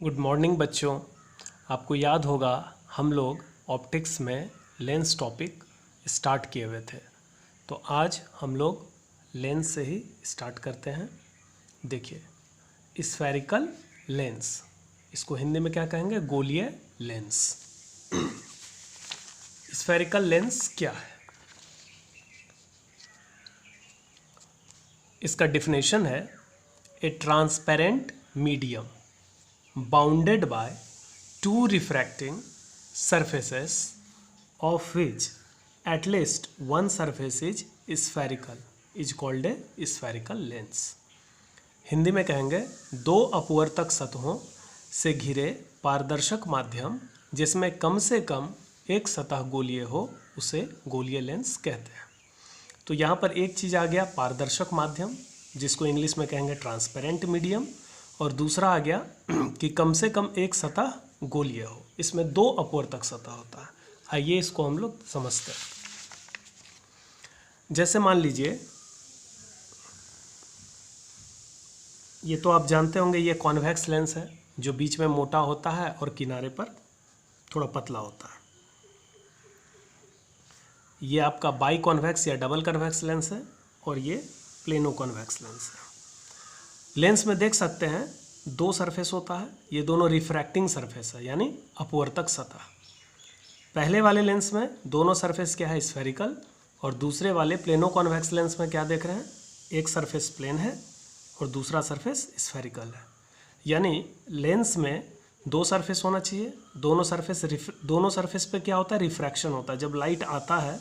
Good morning बच्चों। आपको याद होगा हम लोग ऑप्टिक्स में लेंस टॉपिक स्टार्ट किए हुए थे, तो आज हम लोग लेंस से ही स्टार्ट करते हैं। देखिए, स्फेरिकल लेंस, इसको हिंदी में क्या कहेंगे? गोलीय लेंस। स्फेरिकल लेंस क्या है? इसका डिफिनेशन है ए transparent medium bounded by two refracting surfaces of which at least one surface is spherical is called a spherical lens। Hindi में कहेंगे दो अपवर्तक सतहों से घिरे पारदर्शक माध्यम जिसमें कम से कम एक सतह गोलीय हो उसे गोलीय लेंस कहते हैं। तो यहाँ पर एक चीज़ आ गया पारदर्शक माध्यम, जिसको इंग्लिश में कहेंगे ट्रांसपेरेंट मीडियम, और दूसरा आ गया कि कम से कम एक सतह गोलीय हो। इसमें दो अपवर्तक सतह होता है। आइए इसको हम लोग समझते हैं। जैसे मान लीजिए, ये तो आप जानते होंगे, ये कॉन्वेक्स लेंस है जो बीच में मोटा होता है और किनारे पर थोड़ा पतला होता है। ये आपका बाई कॉन्वेक्स या डबल कन्वेक्स लेंस है, और ये प्लेनो कॉन्वेक्स लेंस है। लेंस में देख सकते हैं दो सरफेस होता है, ये दोनों रिफ्रैक्टिंग सरफेस है यानी अपवर्तक सतह। पहले वाले लेंस में दोनों सरफेस क्या है? स्फेरिकल। और दूसरे वाले प्लेनो कॉन्वेक्स लेंस में क्या देख रहे हैं? एक सरफेस प्लेन है और दूसरा सरफेस स्फेरिकल है। यानी लेंस में दो सरफेस होना चाहिए। दोनों सरफेस पे क्या होता है? रिफ्रैक्शन होता है। जब लाइट आता है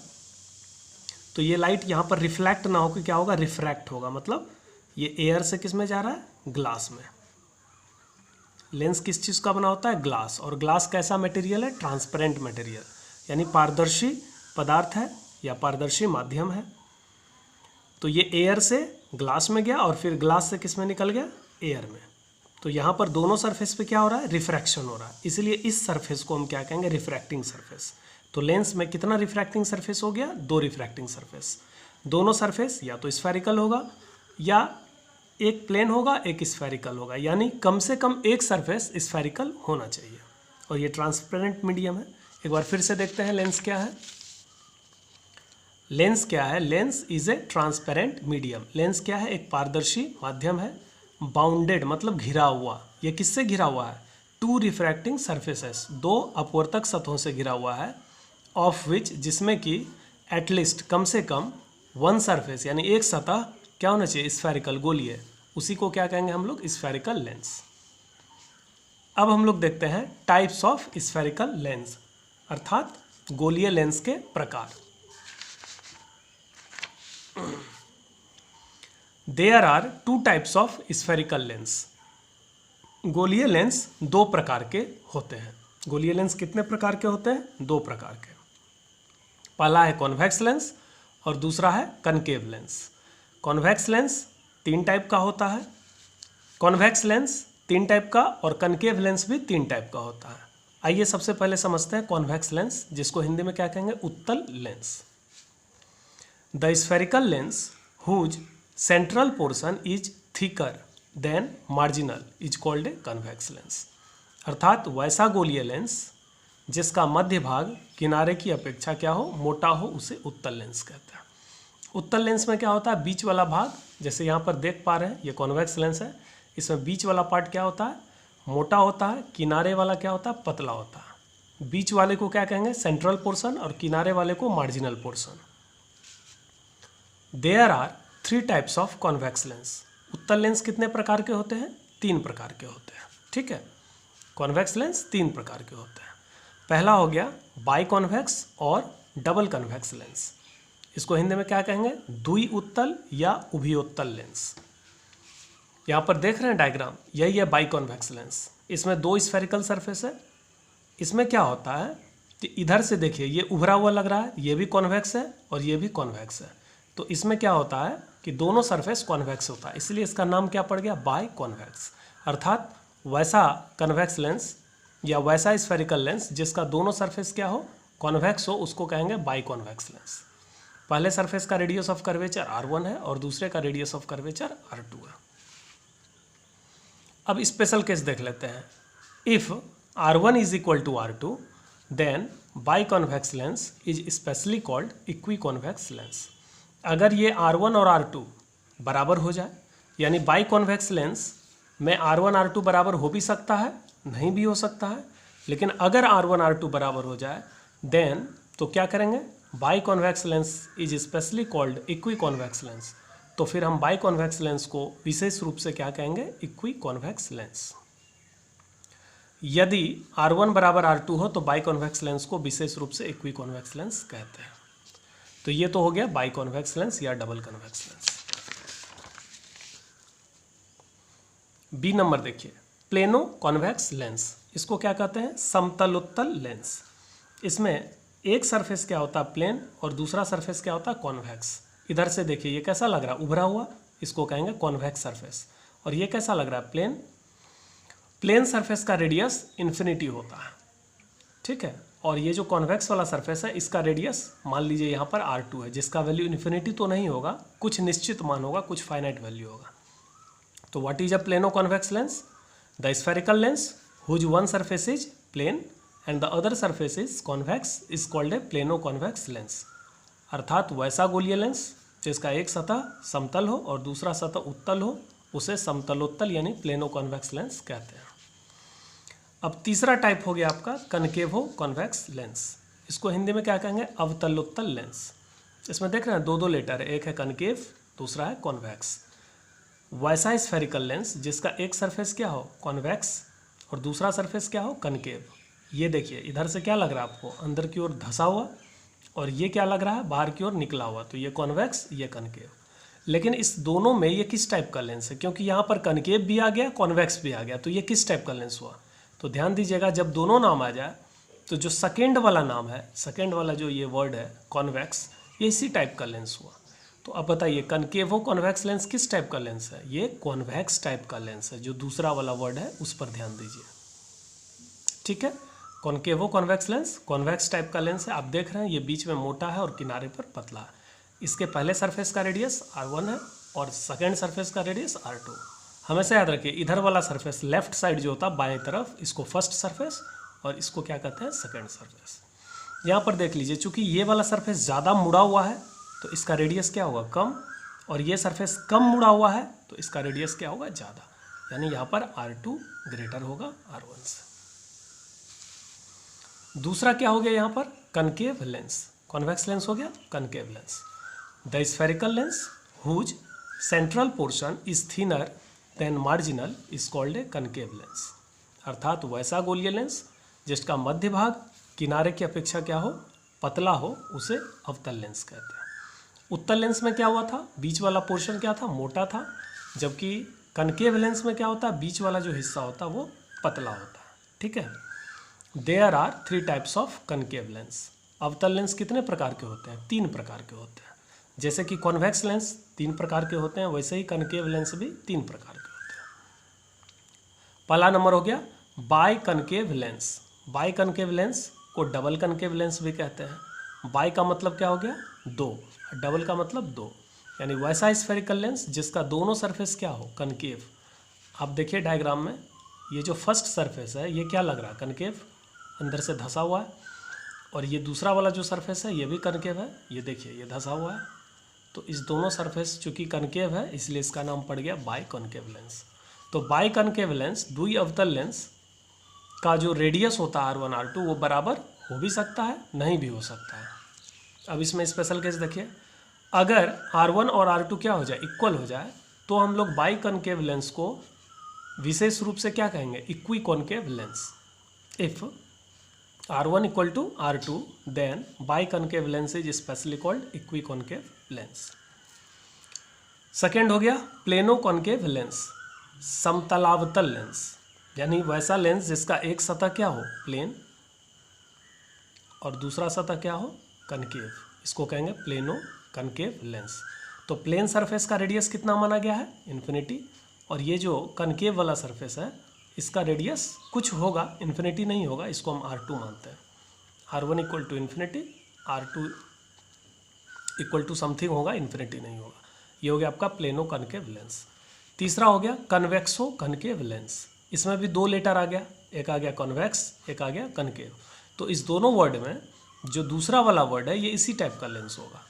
तो ये लाइट यहाँ पर रिफ्लेक्ट ना होकर क्या होगा? रिफ्रैक्ट होगा। मतलब ये एयर से किस में जा रहा है? ग्लास में। लेंस किस चीज़ का बना होता है? ग्लास। और ग्लास कैसा मटेरियल है? ट्रांसपेरेंट मटेरियल, यानी पारदर्शी पदार्थ है या पारदर्शी माध्यम है। तो ये एयर से ग्लास में गया और फिर ग्लास से किस में निकल गया? एयर में। तो यहाँ पर दोनों सरफेस पे क्या हो रहा है? रिफ्रैक्शन हो रहा है। इसलिए इस सरफेस को हम क्या कहेंगे? Refracting surface. तो लेंस में कितना रिफ्रैक्टिंग सरफेस हो गया? दो रिफ्रैक्टिंग सरफेस। दोनों सरफेस या तो स्फेरिकल होगा या एक प्लेन होगा, एक स्फेरिकल होगा, यानी कम से कम एक सरफेस स्फेरिकल होना चाहिए। और ये ट्रांसपेरेंट मीडियम है। एक बार फिर से देखते हैं लेंस क्या है। लेंस क्या है? Lens is a transparent medium. Lens क्या है? एक पारदर्शी माध्यम है। बाउंडेड मतलब घिरा हुआ। ये किससे घिरा हुआ है? टू रिफ्रैक्टिंग सरफेसेस, दो अपवर्तक सतहों से घिरा हुआ है। ऑफ विच, जिसमें कि एटलीस्ट कम से कम वन सरफेस यानी एक सतह क्या होना चाहिए? स्फेरिकल, गोलीय। उसी को क्या कहेंगे हम लोग? Spherical lens. अब हम लोग देखते हैं टाइप्स ऑफ स्फेरिकल लेंस, अर्थात गोलीय लेंस के प्रकार। There are two types of spherical lens. गोलीय लेंस दो प्रकार के होते हैं। गोलीय लेंस कितने प्रकार के होते हैं? दो प्रकार के। पहला है कॉन्वेक्स लेंस और दूसरा है कनकेव लेंस। कॉन्वेक्स लेंस तीन टाइप का होता है। कॉन्वेक्स लेंस तीन टाइप का और कनकेव लेंस भी तीन टाइप का होता है। आइए सबसे पहले समझते हैं कॉन्वेक्स लेंस, जिसको हिंदी में क्या कहेंगे? उत्तल lens. The spherical lens whose central portion is thicker than marginal is called a convex lens. अर्थात वैसा गोलीय लेंस जिसका मध्य भाग किनारे की अपेक्षा क्या हो? मोटा हो, उसे उत्तल लेंस कहते हैं। उत्तल लेंस में क्या होता है? बीच वाला भाग, जैसे यहाँ पर देख पा रहे हैं ये कॉन्वेक्स लेंस है, इसमें बीच वाला पार्ट क्या होता है? मोटा होता है। किनारे वाला क्या होता है? पतला होता है। बीच वाले को क्या कहेंगे? सेंट्रल पोर्शन, और किनारे वाले को marginal portion. There are three types of convex lens. उत्तल लेंस कितने प्रकार के होते हैं? तीन प्रकार के होते हैं। ठीक है, कॉन्वेक्स लेंस तीन प्रकार के होते हैं। पहला हो गया बाई कॉन्वेक्स और डबल कन्वेक्स लेंस। इसको हिंदी में क्या कहेंगे? द्वि उत्तल या उभयोत्तल लेंस। यहाँ पर देख रहे हैं डायग्राम, यही है बाई कॉन्वेक्स लेंस। इसमें दो स्फेरिकल सरफेस है। इसमें क्या होता है कि इधर से देखिए ये उभरा हुआ लग रहा है, ये भी कॉन्वेक्स है और ये भी कॉन्वेक्स है। तो इसमें क्या होता है कि दोनों सरफेस कॉन्वेक्स होता है, इसलिए इसका नाम क्या पड़ गया? By convex. अर्थात वैसा कन्वेक्स लेंस या वैसा स्फेरिकल लेंस जिसका दोनों सरफेस क्या हो? कॉन्वेक्स हो, उसको कहेंगे बाई कॉन्वेक्स लेंस। पहले सरफेस का रेडियस ऑफ कर्वेचर r1 है और दूसरे का रेडियस ऑफ कर्वेचर r2 है। अब स्पेशल केस देख लेते हैं। If R1 is equal to R2 then biconvex lens is specially called equiconvex lens. अगर ये R1 और R2 बराबर हो जाए, यानी बाइकॉन्वेक्स लेंस में R1 R2 बराबर हो भी सकता है, नहीं भी हो सकता है, लेकिन अगर R1 R2 बराबर हो जाए देन तो क्या करेंगे, biconvex lens is specially called equiconvex lens. तो फिर हम बाइकॉन्वेक्स लेंस को विशेष रूप से क्या कहेंगे, इक्विकॉन्वेक्स लेंस। यदि R1 बराबर R2 हो तो बाइकॉन्वेक्स लेंस को विशेष रूप से इक्विकॉन्वेक्स लेंस कहते हैं। तो ये तो हो गया बाइकॉन्वेक्स लेंस या double convex lens. B number देखिए, प्लेनो कॉन्वेक्स लेंस, इसको क्या कहते हैं, समतलोत्तल लेंस। इसमें एक सरफेस क्या होता है प्लेन और दूसरा सरफेस क्या होता है कॉन्वेक्स। इधर से देखिए ये कैसा लग रहा है, उभरा हुआ, इसको कहेंगे कॉन्वेक्स सरफेस। और ये कैसा लग रहा है, प्लेन। प्लेन सरफेस का रेडियस इन्फिनिटी होता है, ठीक है। और ये जो कॉन्वेक्स वाला सरफेस है इसका रेडियस मान लीजिए यहाँ पर R2 है, जिसका वैल्यू इन्फिनिटी तो नहीं होगा, कुछ निश्चित मान होगा, कुछ फाइनाइट वैल्यू होगा। तो what is a plano convex lens, the spherical lens whose one surface is plane and the other surface is convex is called a plano convex lens. अर्थात वैसा गोलीय लेंस जिसका एक सतह समतल हो और दूसरा सतह उत्तल हो, उसे समतलोत्तल यानी प्लेनो कॉन्वेक्स लेंस कहते हैं। अब तीसरा टाइप हो गया आपका कनकेवो कॉन्वेक्स लेंस। इसको हिंदी में क्या कहेंगे, अवतलोत्तल लेंस। इसमें देख रहे हैं दो लेटर है, एक है कनकेव, दूसरा है कॉन्वेक्स। वैसा स्फेरिकल लेंस जिसका एक सरफेस क्या हो कॉन्वेक्स और दूसरा सरफेस क्या हो कनकेव। ये देखिए इधर से क्या लग रहा है आपको, अंदर की ओर धंसा हुआ, और ये क्या लग रहा है, बाहर की ओर निकला हुआ। तो ये कॉन्वेक्स, ये कनकेव। लेकिन इस दोनों में ये किस टाइप का लेंस है, क्योंकि यहाँ पर कनकेव भी आ गया, कॉन्वेक्स भी आ गया, तो ये किस टाइप का लेंस हुआ। तो ध्यान दीजिएगा, जब दोनों नाम आ जाए तो जो सेकेंड वाला नाम है, सेकेंड वाला जो ये वर्ड है कॉन्वेक्स, ये इसी टाइप का लेंस हुआ। तो अब बताइए कनकेवो कॉन्वेक्स लेंस किस टाइप का लेंस है, ये कॉन्वेक्स टाइप का लेंस है। जो दूसरा वाला वर्ड है उस पर ध्यान दीजिए, ठीक है। Concavo convex lens convex type का लेंस है। आप देख रहे हैं ये बीच में मोटा है और किनारे पर पतला है। इसके पहले सरफेस का रेडियस R1 है और सेकेंड सरफेस का रेडियस R2। हमेशा याद रखिए इधर वाला सरफेस लेफ्ट साइड जो होता है बाएं तरफ, इसको फर्स्ट सरफेस और इसको क्या कहते हैं सेकेंड सरफेस। यहाँ पर देख लीजिए, चूंकि ये वाला सरफेस ज़्यादा मुड़ा हुआ है तो इसका रेडियस क्या होगा कम, और ये सरफेस कम मुड़ा हुआ है तो इसका रेडियस क्या होगा ज़्यादा, यानी यहाँ पर R2 ग्रेटर होगा R1 से। दूसरा क्या हो गया यहाँ पर कनकेव लेंस, कॉन्वेक्स लेंस हो गया concave lens. The spherical lens whose central portion is thinner than marginal is called a concave lens. अर्थात वैसा गोलीय लेंस जिसका मध्य भाग किनारे की अपेक्षा क्या हो पतला हो, उसे अवतल लेंस कहते हैं। उत्तल लेंस में क्या हुआ था, बीच वाला पोर्शन क्या था मोटा था, जबकि कनकेव लेंस में क्या होता है, बीच वाला जो हिस्सा होता है वो पतला होता है, ठीक है। There are 3 types of concave lens. अवतल लेंस कितने प्रकार के होते हैं, 3 प्रकार के होते हैं। जैसे कि कॉन्वेक्स लेंस 3 प्रकार के होते हैं, वैसे ही कनकेव लेंस भी 3 प्रकार के होते हैं। पहला नंबर हो गया by concave lens. By concave lens को डबल कनकेव लेंस भी कहते हैं। बाई का मतलब क्या हो गया 2, डबल का मतलब 2, यानी वैसा स्फेरिकल लेंस जिसका दोनों सरफेस क्या हो कनकेव। आप देखिए डायग्राम में ये जो फर्स्ट सरफेस है ये क्या लग रहा है कनकेव, अंदर से धंसा हुआ है, और ये दूसरा वाला जो सरफेस है ये भी कनकेव है, ये देखिए ये धंसा हुआ है। तो इस दोनों सरफेस चूँकि कनकेव है इसलिए इसका नाम पड़ गया बाई कॉन्केव लेंस। तो बाई कनकेव लेंस द्वि अवतल लेंस का जो रेडियस होता है R1 R2 वो बराबर हो भी सकता है, नहीं भी हो सकता है। अब इसमें स्पेशल केस देखिए, अगर R1 और R2 क्या हो जाए इक्वल हो जाए तो हम लोग बाई कनकेव लेंस को विशेष रूप से क्या कहेंगे equiconcave lens. If R1 equal to R2 then biconcave lens is specially called equiconcave lens. Second हो गया प्लेनो कॉन्केव लेंस, समतलावतल लेंस, यानी वैसा लेंस जिसका एक सतह क्या हो प्लेन और दूसरा सतह क्या हो कनकेव, इसको कहेंगे प्लेनो कनकेव लेंस। तो प्लेन सरफेस का रेडियस कितना माना गया है इन्फिनिटी, और ये जो कनकेव वाला सरफेस है इसका रेडियस कुछ होगा, इन्फिनिटी नहीं होगा, इसको हम R2 मानते हैं। R1 equal to infinity, R2 equal to something होगा, इन्फिनिटी नहीं होगा। ये हो गया आपका प्लेनो कनकेव लेंस। तीसरा हो गया कन्वेक्सो कनकेव लेंस। इसमें भी 2 लेटर आ गया, एक आ गया कॉन्वेक्स, एक आ गया कनकेव। तो इस दोनों वर्ड में जो दूसरा वाला वर्ड है ये इसी टाइप का लेंस होगा।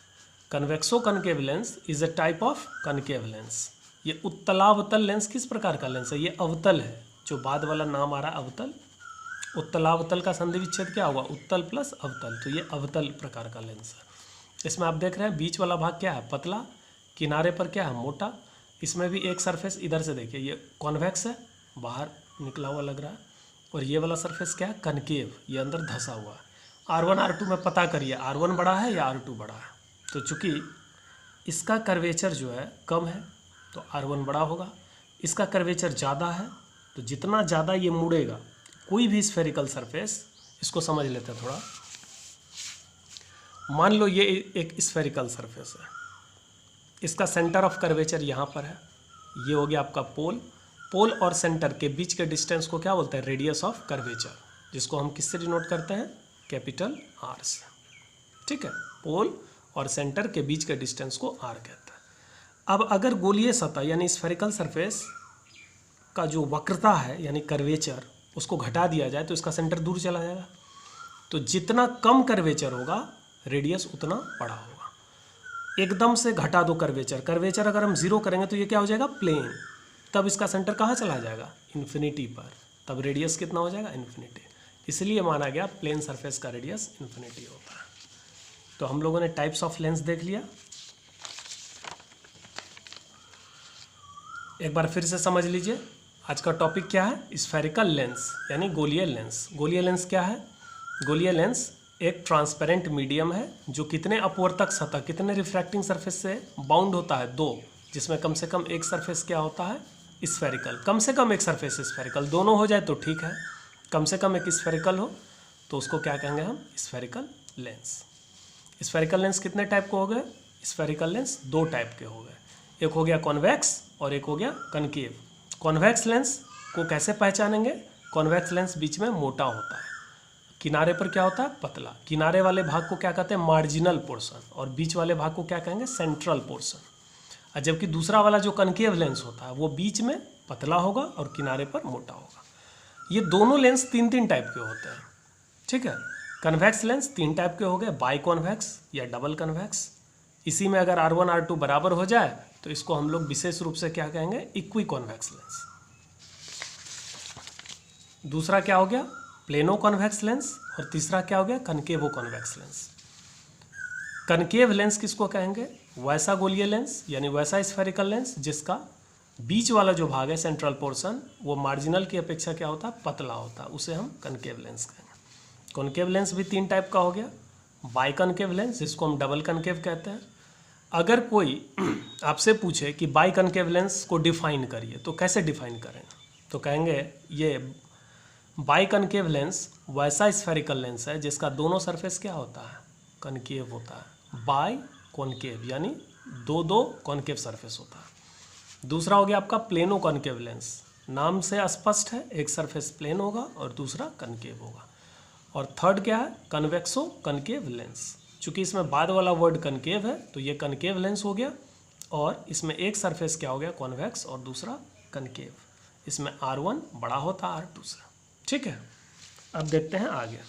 Convexo concave lens is a type of concave lens. ये उत्तलावतल लेंस किस प्रकार का लेंस है? ये अवतल है, जो बाद वाला नाम आ रहा है अवतल। उत्तलावतल का संधि विच्छेद क्या हुआ? उत्तल प्लस अवतल, तो ये अवतल प्रकार का लेंस है। इसमें आप देख रहे हैं बीच वाला भाग क्या है? पतला, किनारे पर क्या है? मोटा। इसमें भी एक सरफेस इधर से देखिए ये कॉन्वेक्स है, बाहर निकला हुआ लग रहा है, और ये वाला सरफेस क्या है? कनकेव, ये अंदर धंसा हुआ है। R1 R2 में पता करिए R1 बड़ा है या R2 बड़ा है। तो चूंकि इसका कर्वेचर जो है कम है तो R1 बड़ा होगा, इसका कर्वेचर ज़्यादा है तो जितना ज़्यादा ये मुड़ेगा कोई भी स्फेरिकल सरफेस, इसको समझ लेते हैं थोड़ा। मान लो ये एक स्फेरिकल सरफेस है, इसका सेंटर ऑफ कर्वेचर यहाँ पर है, ये हो गया आपका पोल। पोल और सेंटर के बीच के डिस्टेंस को क्या बोलते हैं? रेडियस ऑफ कर्वेचर, जिसको हम किससे डिनोट करते हैं? कैपिटल R से। ठीक है, पोल और सेंटर के बीच के डिस्टेंस को R कहते हैं। अब अगर गोलीय सतह यानी स्फेरिकल सरफेस का जो वक्रता है यानी कर्वेचर, उसको घटा दिया जाए तो इसका सेंटर दूर चला जाएगा। तो जितना कम कर्वेचर होगा रेडियस उतना बड़ा होगा। एकदम से घटा दो कर्वेचर, कर्वेचर अगर हम 0 करेंगे तो ये क्या हो जाएगा? प्लेन। तब इसका सेंटर कहाँ चला जाएगा? इन्फिनिटी पर। तब रेडियस कितना हो जाएगा? इन्फिनिटी। इसलिए माना गया प्लेन सरफेस का रेडियस इन्फिनिटी होता है। तो हम लोगों ने टाइप्स ऑफ लेंस देख लिया। एक बार फिर से समझ लीजिए, आज का टॉपिक क्या है? स्फेरिकल लेंस यानी गोलीय लेंस। गोलीय लेंस क्या है? गोलीय लेंस एक ट्रांसपेरेंट मीडियम है जो कितने अपवर्तक सतह, कितने रिफ्रैक्टिंग सरफेस से बाउंड होता है? 2, जिसमें कम से कम एक सरफेस क्या होता है? स्फेरिकल। कम से कम एक सरफेस स्फेरिकल, दोनों हो जाए तो ठीक है, कम से कम एक स्फेरिकल हो तो उसको क्या कहेंगे हम? Spherical lens. स्फेरिकल लेंस कितने टाइप के हो गए? स्फेरिकल लेंस 2 टाइप के हो गए, एक हो गया कॉन्वेक्स और एक हो गया कनकेव। कॉन्वेक्स लेंस को कैसे पहचानेंगे? कॉन्वेक्स लेंस बीच में मोटा होता है, किनारे पर क्या होता है? पतला। किनारे वाले भाग को क्या कहते हैं? मार्जिनल पोर्शन, और बीच वाले भाग को क्या कहेंगे? Central portion. और जबकि दूसरा वाला जो कनकेव लेंस होता है वो बीच में पतला होगा और किनारे पर मोटा होगा। ये दोनों लेंस 3 टाइप के होते हैं। ठीक है, कन्वेक्स लेंस 3 टाइप के हो गए, बाई कॉन्वेक्स या डबल कन्वेक्स। इसी में अगर R1 R2 बराबर हो जाए तो इसको हम लोग विशेष रूप से क्या कहेंगे? Equi convex lens. दूसरा क्या हो गया? प्लेनो कॉन्वेक्स लेंस, और तीसरा क्या हो गया? कनकेवो कॉन्वेक्स लेंस। कनकेव लेंस किसको कहेंगे? वैसा गोलीय लेंस यानी वैसा स्फेरिकल लेंस जिसका बीच वाला जो भाग है सेंट्रल पोर्शन वो मार्जिनल की अपेक्षा क्या होता है? पतला होता है, उसे हम कनकेव लेंस कहेंगे। कॉन्केव लेंस भी 3 टाइप का हो गया, बाई कनकेव लेंस जिसको हम डबल कनकेव कहते हैं। अगर कोई आपसे पूछे कि बाई कनकेव लेंस को डिफाइन करिए तो कैसे डिफाइन करें? तो कहेंगे ये बाई कनकेव लेंस वैसा स्फेरिकल लेंस है जिसका दोनों सरफेस क्या होता है? कनकेव होता है। बाई कॉनकेव यानी 2 कॉनकेव सरफेस होता है। दूसरा हो गया आपका प्लेनो कॉनकेव लेंस, नाम से स्पष्ट है, एक सरफेस प्लेन होगा और दूसरा कनकेव होगा। और थर्ड क्या है? कन्वेक्सो कनकेव लेंस। चूँकि इसमें बाद वाला वर्ड कनकेव है तो ये कनकेव लेंस हो गया, और इसमें एक सरफेस क्या हो गया? कॉन्वेक्स और दूसरा कनकेव। इसमें R1 बड़ा होता है R2 से। ठीक है, अब देखते हैं आगे।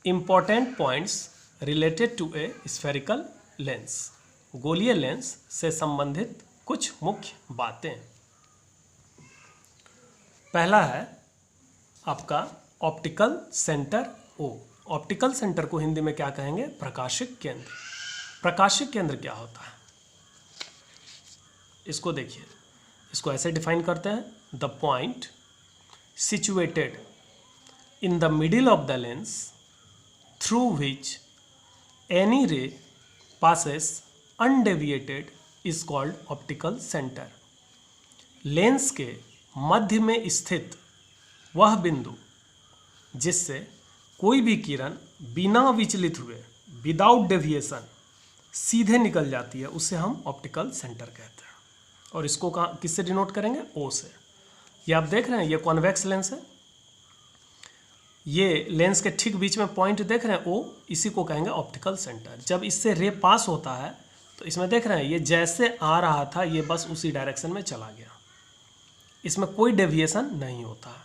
Important points related to a spherical lens. गोलीय लेंस से संबंधित कुछ मुख्य बातें। पहला है आपका optical centre O। Optical centre को हिंदी में क्या कहेंगे? प्रकाशिक केंद्र। प्रकाशिक केंद्र क्या होता है? इसको देखिए, इसको ऐसे डिफाइन करते हैं, the point situated in the middle of the lens through which any ray passes undeviated is called optical centre. Lens के मध्य में स्थित वह बिंदु जिससे कोई भी किरण बिना विचलित हुए, विदाउट डेविएशन, सीधे निकल जाती है, उसे हम ऑप्टिकल सेंटर कहते हैं। और इसको कहाँ किससे डिनोट करेंगे? O से। ये आप देख रहे हैं, ये कॉन्वेक्स लेंस है, ये लेंस के ठीक बीच में पॉइंट देख रहे हैं O, इसी को कहेंगे ऑप्टिकल सेंटर। जब इससे रे पास होता है तो इसमें देख रहे हैं ये जैसे आ रहा था ये बस उसी डायरेक्शन में चला गया, इसमें कोई डेविएशन नहीं होता है।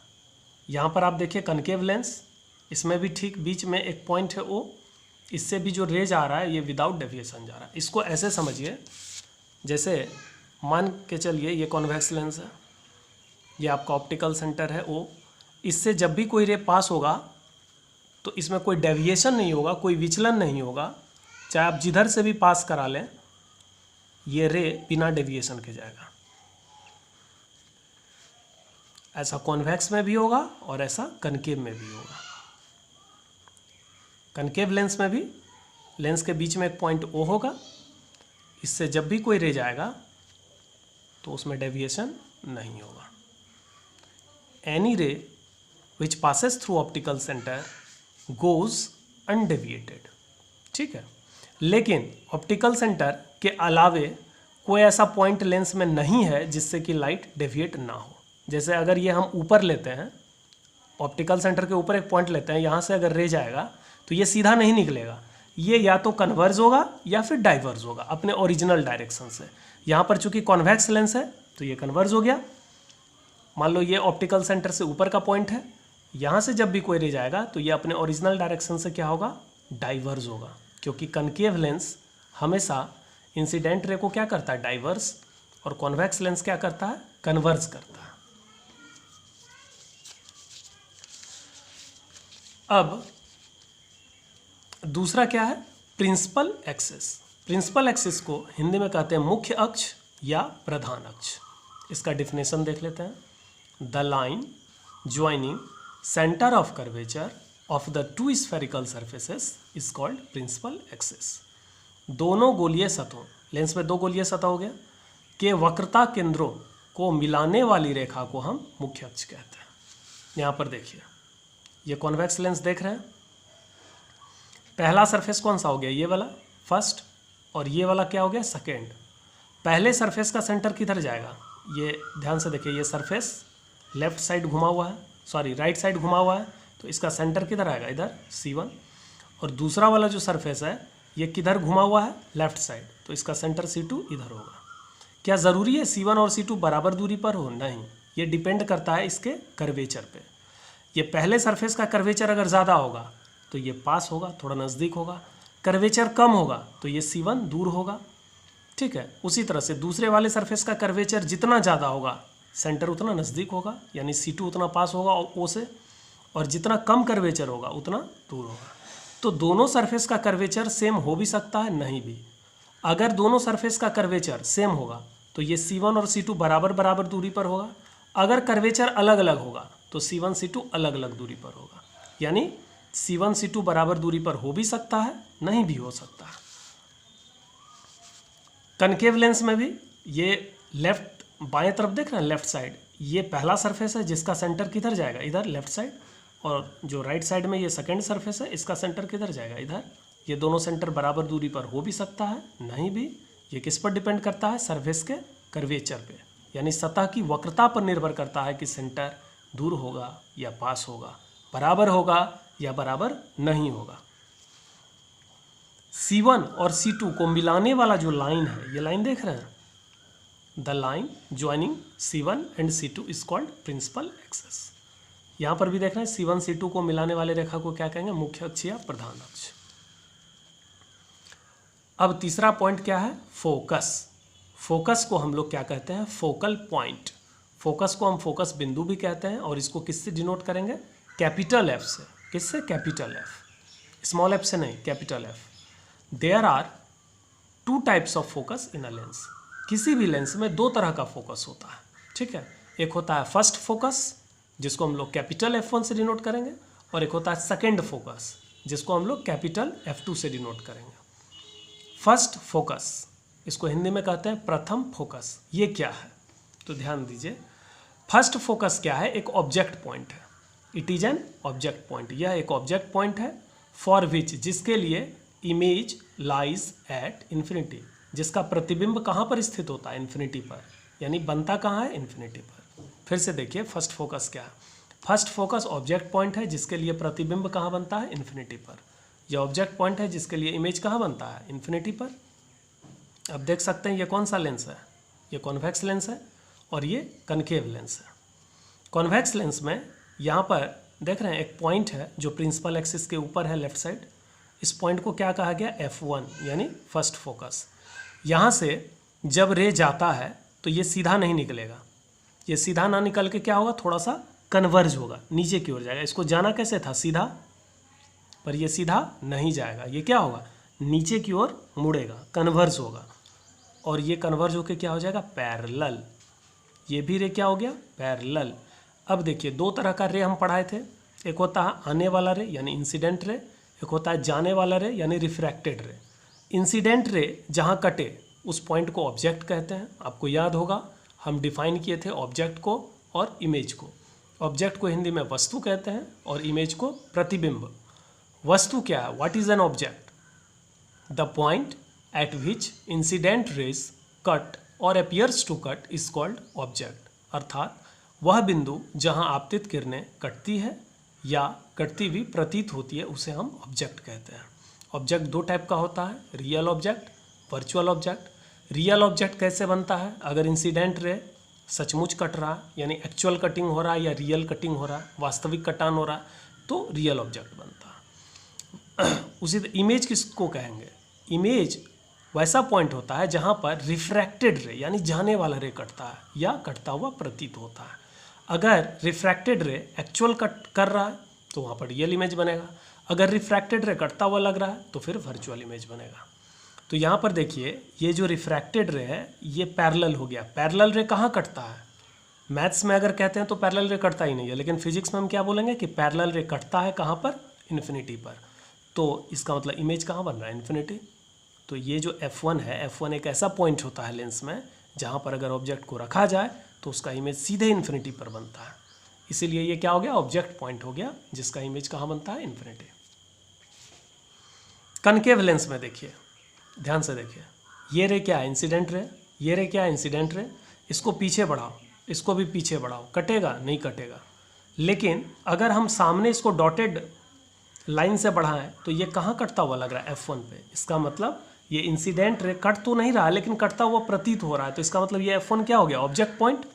यहाँ पर आप देखिए कनकेव लेंस, इसमें भी ठीक बीच में एक पॉइंट है ओ, इससे भी जो रेज आ रहा है ये विदाउट डेविएशन जा रहा है। इसको ऐसे समझिए जैसे मान के चलिए ये कॉन्वेक्स लेंस है, ये आपका ऑप्टिकल सेंटर है ओ, इससे जब भी कोई रे पास होगा तो इसमें कोई डेविएशन नहीं होगा, कोई विचलन नहीं होगा, चाहे आप जिधर से भी पास करा लें ये रे बिना डेविएशन के जाएगा। ऐसा कॉन्वेक्स में भी होगा और ऐसा कनकेव में भी होगा। कनकेव लेंस में भी लेंस के बीच में एक पॉइंट ओ होगा, इससे जब भी कोई रे जाएगा तो उसमें डेविएशन नहीं होगा। एनी रे विच passes through optical centre goes undeviated, ठीक है। लेकिन ऑप्टिकल सेंटर के अलावे कोई ऐसा पॉइंट लेंस में नहीं है जिससे कि लाइट डेविएट ना हो। जैसे अगर ये हम ऊपर लेते हैं, ऑप्टिकल सेंटर के ऊपर एक पॉइंट लेते हैं, यहाँ से अगर रे जाएगा तो ये सीधा नहीं निकलेगा, ये या तो कन्वर्ज होगा या फिर डाइवर्ज होगा अपने ओरिजिनल डायरेक्शन से। यहाँ पर चूंकि कॉन्वेक्स लेंस है तो ये कन्वर्ज हो गया। मान लो ये ऑप्टिकल सेंटर से ऊपर का पॉइंट है, यहाँ से जब भी कोई रे जाएगा तो ये अपने ओरिजिनल डायरेक्शन से क्या होगा, डाइवर्ज होगा, क्योंकि कनकेव लेंस हमेशा इंसिडेंट रे को क्या करता है, डाइवर्स, और कॉन्वेक्स लेंस क्या करता है, कन्वर्ज करता है। अब दूसरा क्या है, प्रिंसिपल एक्सिस। प्रिंसिपल एक्सिस को हिंदी में कहते हैं मुख्य अक्ष या प्रधान अक्ष। इसका डिफिनेशन देख लेते हैं। The line joining centre of curvature of the two spherical surfaces is called principal axis. दोनों गोलीय सतहों, लेंस में दो गोलीय सतह हो गया, के वक्रता केंद्रों को मिलाने वाली रेखा को हम मुख्य अक्ष कहते हैं। यहाँ पर देखिए ये कॉन्वेक्स लेंस देख रहे हैं, पहला सरफेस कौन सा हो गया, ये वाला फर्स्ट, और ये वाला क्या हो गया, सेकेंड। पहले सरफेस का सेंटर किधर जाएगा, ये ध्यान से देखिए, ये सरफेस लेफ्ट साइड घुमा हुआ है, सॉरी राइट साइड घुमा हुआ है, तो इसका सेंटर किधर आएगा, इधर C1। और दूसरा वाला जो सरफेस है ये किधर घुमा हुआ है, लेफ्ट साइड, तो इसका सेंटर C2 इधर होगा। क्या ज़रूरी है C1 और C2 बराबर दूरी पर हो, नहीं, ये डिपेंड करता है इसके कर्वेचर पे। ये पहले सरफेस का कर्वेचर अगर ज़्यादा होगा तो ये पास होगा, थोड़ा नज़दीक होगा, कर्वेचर कम होगा तो ये C1 दूर होगा, ठीक है। उसी तरह से दूसरे वाले सरफेस का कर्वेचर जितना ज़्यादा होगा सेंटर उतना नज़दीक होगा, यानी C2 उतना पास होगा O से, और जितना कम कर्वेचर होगा उतना दूर होगा। तो दोनों सरफेस का कर्वेचर सेम हो भी सकता है, नहीं भी। अगर दोनों सरफेस का कर्वेचर सेम होगा तो ये C1 और C2 बराबर बराबर दूरी पर होगा। अगर कर्वेचर अलग अलग होगा तो C1 C2 अलग अलग दूरी पर होगा, यानी C1 C2 बराबर दूरी पर हो भी सकता है, नहीं भी हो सकता है। कनकेव लेंस में भी ये लेफ्ट बाएं तरफ देख रहे हैं, लेफ्ट साइड, ये पहला सरफेस है जिसका सेंटर किधर जाएगा, इधर लेफ्ट साइड, और जो राइट साइड में ये सेकंड सरफेस है इसका सेंटर किधर जाएगा, इधर। ये दोनों सेंटर बराबर दूरी पर हो भी सकता है, नहीं भी। ये किस पर डिपेंड करता है, सरफेस के कर्वेचर पे, यानी सतह की वक्रता पर निर्भर करता है कि सेंटर दूर होगा या पास होगा, बराबर होगा या बराबर नहीं होगा। C1 और C2 को मिलाने वाला जो लाइन है, ये लाइन देख रहे हैं, the line joining C1 and C2 is called principal axis. यहाँ पर भी देख रहे हैं C1 C2 को मिलाने वाले रेखा को क्या कहेंगे, मुख्य अक्ष या प्रधान अक्ष। अब तीसरा पॉइंट क्या है, फोकस। फोकस को हम लोग क्या कहते हैं, फोकल पॉइंट। फोकस को हम फोकस बिंदु भी कहते हैं, और इसको किससे डिनोट करेंगे, कैपिटल F से। किससे, कैपिटल F, स्मॉल f से नहीं, capital F। There are two types of focus in a lens. किसी भी लेंस में दो तरह का फोकस होता है, ठीक है। एक होता है फर्स्ट फोकस, जिसको हम लोग कैपिटल F1 से डिनोट करेंगे, और एक होता है सेकेंड फोकस, जिसको हम लोग कैपिटल F2 से डिनोट करेंगे। फर्स्ट फोकस, इसको हिंदी में कहते हैं प्रथम फोकस। ये क्या है, तो ध्यान दीजिए, फर्स्ट फोकस क्या है, एक ऑब्जेक्ट पॉइंट है। It is an object point, यह एक ऑब्जेक्ट पॉइंट है, फॉर विच, जिसके लिए इमेज लाइज एट इन्फिनिटी, जिसका प्रतिबिंब कहाँ पर स्थित होता है, इन्फिनिटी पर, यानी बनता कहाँ है, इन्फिनिटी पर। फिर से देखिए फर्स्ट फोकस क्या है, फर्स्ट फोकस ऑब्जेक्ट पॉइंट है जिसके लिए प्रतिबिंब कहाँ बनता है, इन्फिनिटी पर। यह ऑब्जेक्ट पॉइंट है जिसके लिए इमेज कहाँ बनता है, इन्फिनिटी पर। अब देख सकते हैं ये कौन सा लेंस है, ये कॉन्वेक्स लेंस है और ये कनकेव लेंस है। कॉन्वेक्स लेंस में यहाँ पर देख रहे हैं एक पॉइंट है जो प्रिंसिपल एक्सिस के ऊपर है लेफ्ट साइड। इस पॉइंट को क्या कहा गया, F1 यानी फर्स्ट फोकस। यहाँ से जब रे जाता है तो ये सीधा नहीं निकलेगा, ये सीधा ना निकल के क्या होगा, थोड़ा सा कन्वर्ज होगा, नीचे की ओर जाएगा। इसको जाना कैसे था, सीधा, पर ये सीधा नहीं जाएगा, ये क्या होगा, नीचे की ओर मुड़ेगा, कन्वर्ज होगा। और ये कन्वर्ज होकर क्या हो जाएगा, पैरेलल। ये भी रे क्या हो गया, पैरेलल। अब देखिए दो तरह का रे हम पढ़ाए थे, एक होता है आने वाला रे यानी इंसिडेंट रे, एक होता है जाने वाला रे यानी रिफ्रैक्टेड रे। इंसिडेंट रे जहाँ कटे उस पॉइंट को ऑब्जेक्ट कहते हैं। आपको याद होगा हम डिफाइन किए थे ऑब्जेक्ट को और इमेज को। ऑब्जेक्ट को हिंदी में वस्तु कहते हैं और इमेज को प्रतिबिंब। वस्तु क्या है, what is an object, the point at which incident rays cut और appears to cut is called object. अर्थात वह बिंदु जहां आपतित किरणें कटती है या कटती हुई प्रतीत होती है उसे हम ऑब्जेक्ट कहते हैं। ऑब्जेक्ट दो टाइप का होता है, real object, virtual object. Real object कैसे बनता है, अगर इंसिडेंट रे सचमुच कट रहा है यानी एक्चुअल कटिंग हो रहा है या रियल कटिंग हो रहा है, वास्तविक कटान हो रहा है, तो रियल ऑब्जेक्ट बनता है। उसी इमेज किसको कहेंगे, इमेज वैसा पॉइंट होता है जहाँ पर रिफ्रैक्टेड रे यानी जाने वाला रे कटता है या कटता हुआ प्रतीत होता है। अगर रिफ्रैक्टेड रे एक्चुअल कट कर रहा है तो वहाँ पर रियल इमेज बनेगा, अगर रिफ्रैक्टेड रे कटता हुआ लग रहा है तो फिर वर्चुअल इमेज बनेगा। तो यहाँ पर देखिए ये जो रिफ्रैक्टेड रे है ये पैरेलल हो गया। पैरेलल रे कहाँ कटता है, मैथ्स में अगर कहते हैं तो पैरेलल रे कटता ही नहीं है, लेकिन फिजिक्स में हम क्या बोलेंगे कि पैरेलल रे कटता है कहाँ पर, इन्फिनिटी पर। तो इसका मतलब इमेज कहाँ बन रहा है, इन्फिनिटी। तो ये जो F1 है, F1 एक ऐसा पॉइंट होता है लेंस में जहाँ पर अगर ऑब्जेक्ट को रखा जाए तो उसका इमेज सीधे इन्फिनिटी पर बनता है। इसीलिए ये क्या हो गया, ऑब्जेक्ट पॉइंट हो गया जिसका इमेज कहाँ बनता है, इन्फिनिटी। कनकेव लेंस में देखिए, ध्यान से देखिए, ये रे क्या है, इंसिडेंट रे, ये रे क्या है, इंसिडेंट रे। इसको पीछे बढ़ाओ, इसको भी पीछे बढ़ाओ, कटेगा नहीं कटेगा। लेकिन अगर हम सामने इसको डॉटेड लाइन से बढ़ाएं तो ये कहाँ कटता हुआ लग रहा है, F1 पे। इसका मतलब ये इंसिडेंट रे कट तो नहीं रहा लेकिन कटता हुआ प्रतीत हो रहा है, तो इसका मतलब ये F1 क्या हो गया, ऑब्जेक्ट पॉइंट।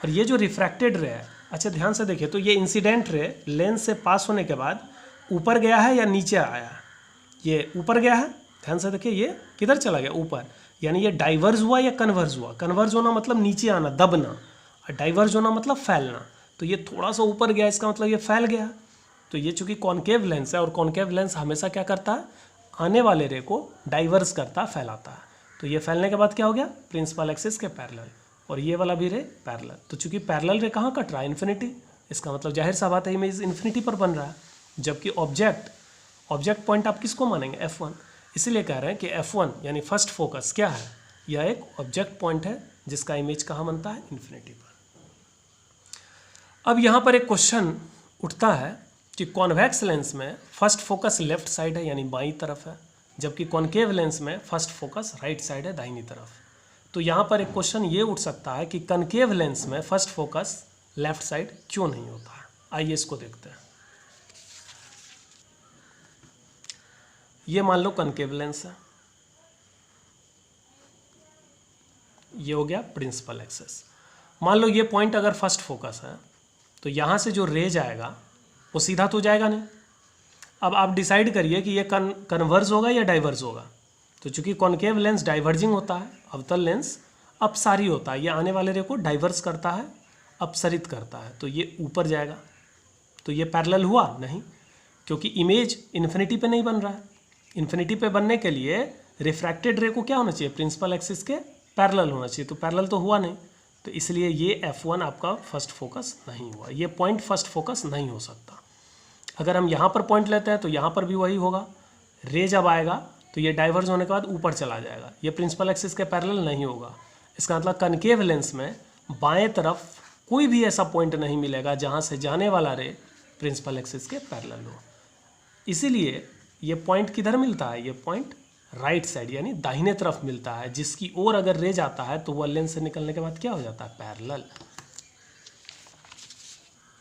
और ये जो रिफ्रैक्टेड रे है, अच्छा ध्यान से देखिए, तो ये इंसिडेंट रे लेंस से पास होने के बाद ऊपर गया है या नीचे आया है, ये ऊपर गया है। ध्यान से देखिए ये किधर चला गया, ऊपर, यानी ये डाइवर्ज हुआ या कन्वर्ज हुआ। कन्वर्ज होना मतलब नीचे आना, दबना, और डाइवर्ज होना मतलब फैलना। तो ये थोड़ा सा ऊपर गया, इसका मतलब ये फैल गया। तो ये चूंकि कॉन्केव लेंस है और कॉन्केव लेंस हमेशा क्या करता है, आने वाले रे को डाइवर्स करता, फैलाता है। तो ये फैलने के बाद क्या हो गया, प्रिंसिपल एक्सिस के पैरेलल, और ये वाला भी रे पैरेलल। तो चूंकि पैरेलल रे कहाँ कट रहा है, इन्फिनिटी। इसका मतलब जाहिर सा बात है इमेज इन्फिनिटी पर बन रहा है। जबकि ऑब्जेक्ट पॉइंट आप किसको मानेंगे, F1। इसीलिए कह रहे हैं कि F1 यानी फर्स्ट फोकस क्या है, यह एक ऑब्जेक्ट पॉइंट है जिसका इमेज कहाँ बनता है, इन्फिनिटी पर। अब यहाँ पर एक क्वेश्चन उठता है कि कॉन्वेक्स लेंस में फर्स्ट फोकस लेफ्ट साइड है यानी बाईं तरफ है, जबकि कॉन्केव लेंस में फर्स्ट फोकस राइट साइड है, दाहिनी तरफ। तो यहाँ पर एक क्वेश्चन ये उठ सकता है कि कॉन्केव लेंस में फर्स्ट फोकस लेफ्ट साइड क्यों नहीं होता है। आइए इसको देखते हैं। ये मान लो कॉन्केव लेंस है, ये हो गया प्रिंसिपल एक्सिस। मान लो ये पॉइंट अगर फर्स्ट फोकस है तो यहाँ से जो रे जाएगा वो सीधा तो जाएगा नहीं। अब आप डिसाइड करिए कि ये कन्वर्ज होगा या डाइवर्ज होगा। तो चूंकि कॉन्केव लेंस डाइवर्जिंग होता है, अवतल लेंस अपसारी होता है, ये आने वाले रे को डाइवर्स करता है, अपसरित करता है, तो ये ऊपर जाएगा। तो ये पैरेलल हुआ नहीं, क्योंकि इमेज इन्फिनिटी पे नहीं बन रहा है। इन्फिनिटी पे बनने के लिए रिफ्रैक्टेड रे को क्या होना चाहिए, प्रिंसिपल एक्सिस के पैरेलल होना चाहिए, तो पैरेलल तो हुआ नहीं। तो इसलिए ये F1 आपका फर्स्ट फोकस नहीं हुआ, ये पॉइंट फर्स्ट फोकस नहीं हो सकता। अगर हम यहाँ पर पॉइंट लेते हैं तो यहाँ पर भी वही होगा, रे जब आएगा तो ये डाइवर्ज होने के बाद ऊपर चला जाएगा, ये प्रिंसिपल एक्सिस के पैरेलल नहीं होगा। इसका मतलब कनकेव लेंस में बाएं तरफ कोई भी ऐसा पॉइंट नहीं मिलेगा जहाँ से जाने वाला रे प्रिंसिपल एक्सिस के पैरेलल हो। इसीलिए ये पॉइंट किधर मिलता है, ये पॉइंट राइट साइड यानी दाहिने तरफ मिलता है, जिसकी ओर अगर रे जाता है तो वह लेंस से निकलने के बाद क्या हो जाता है, पैरेलल।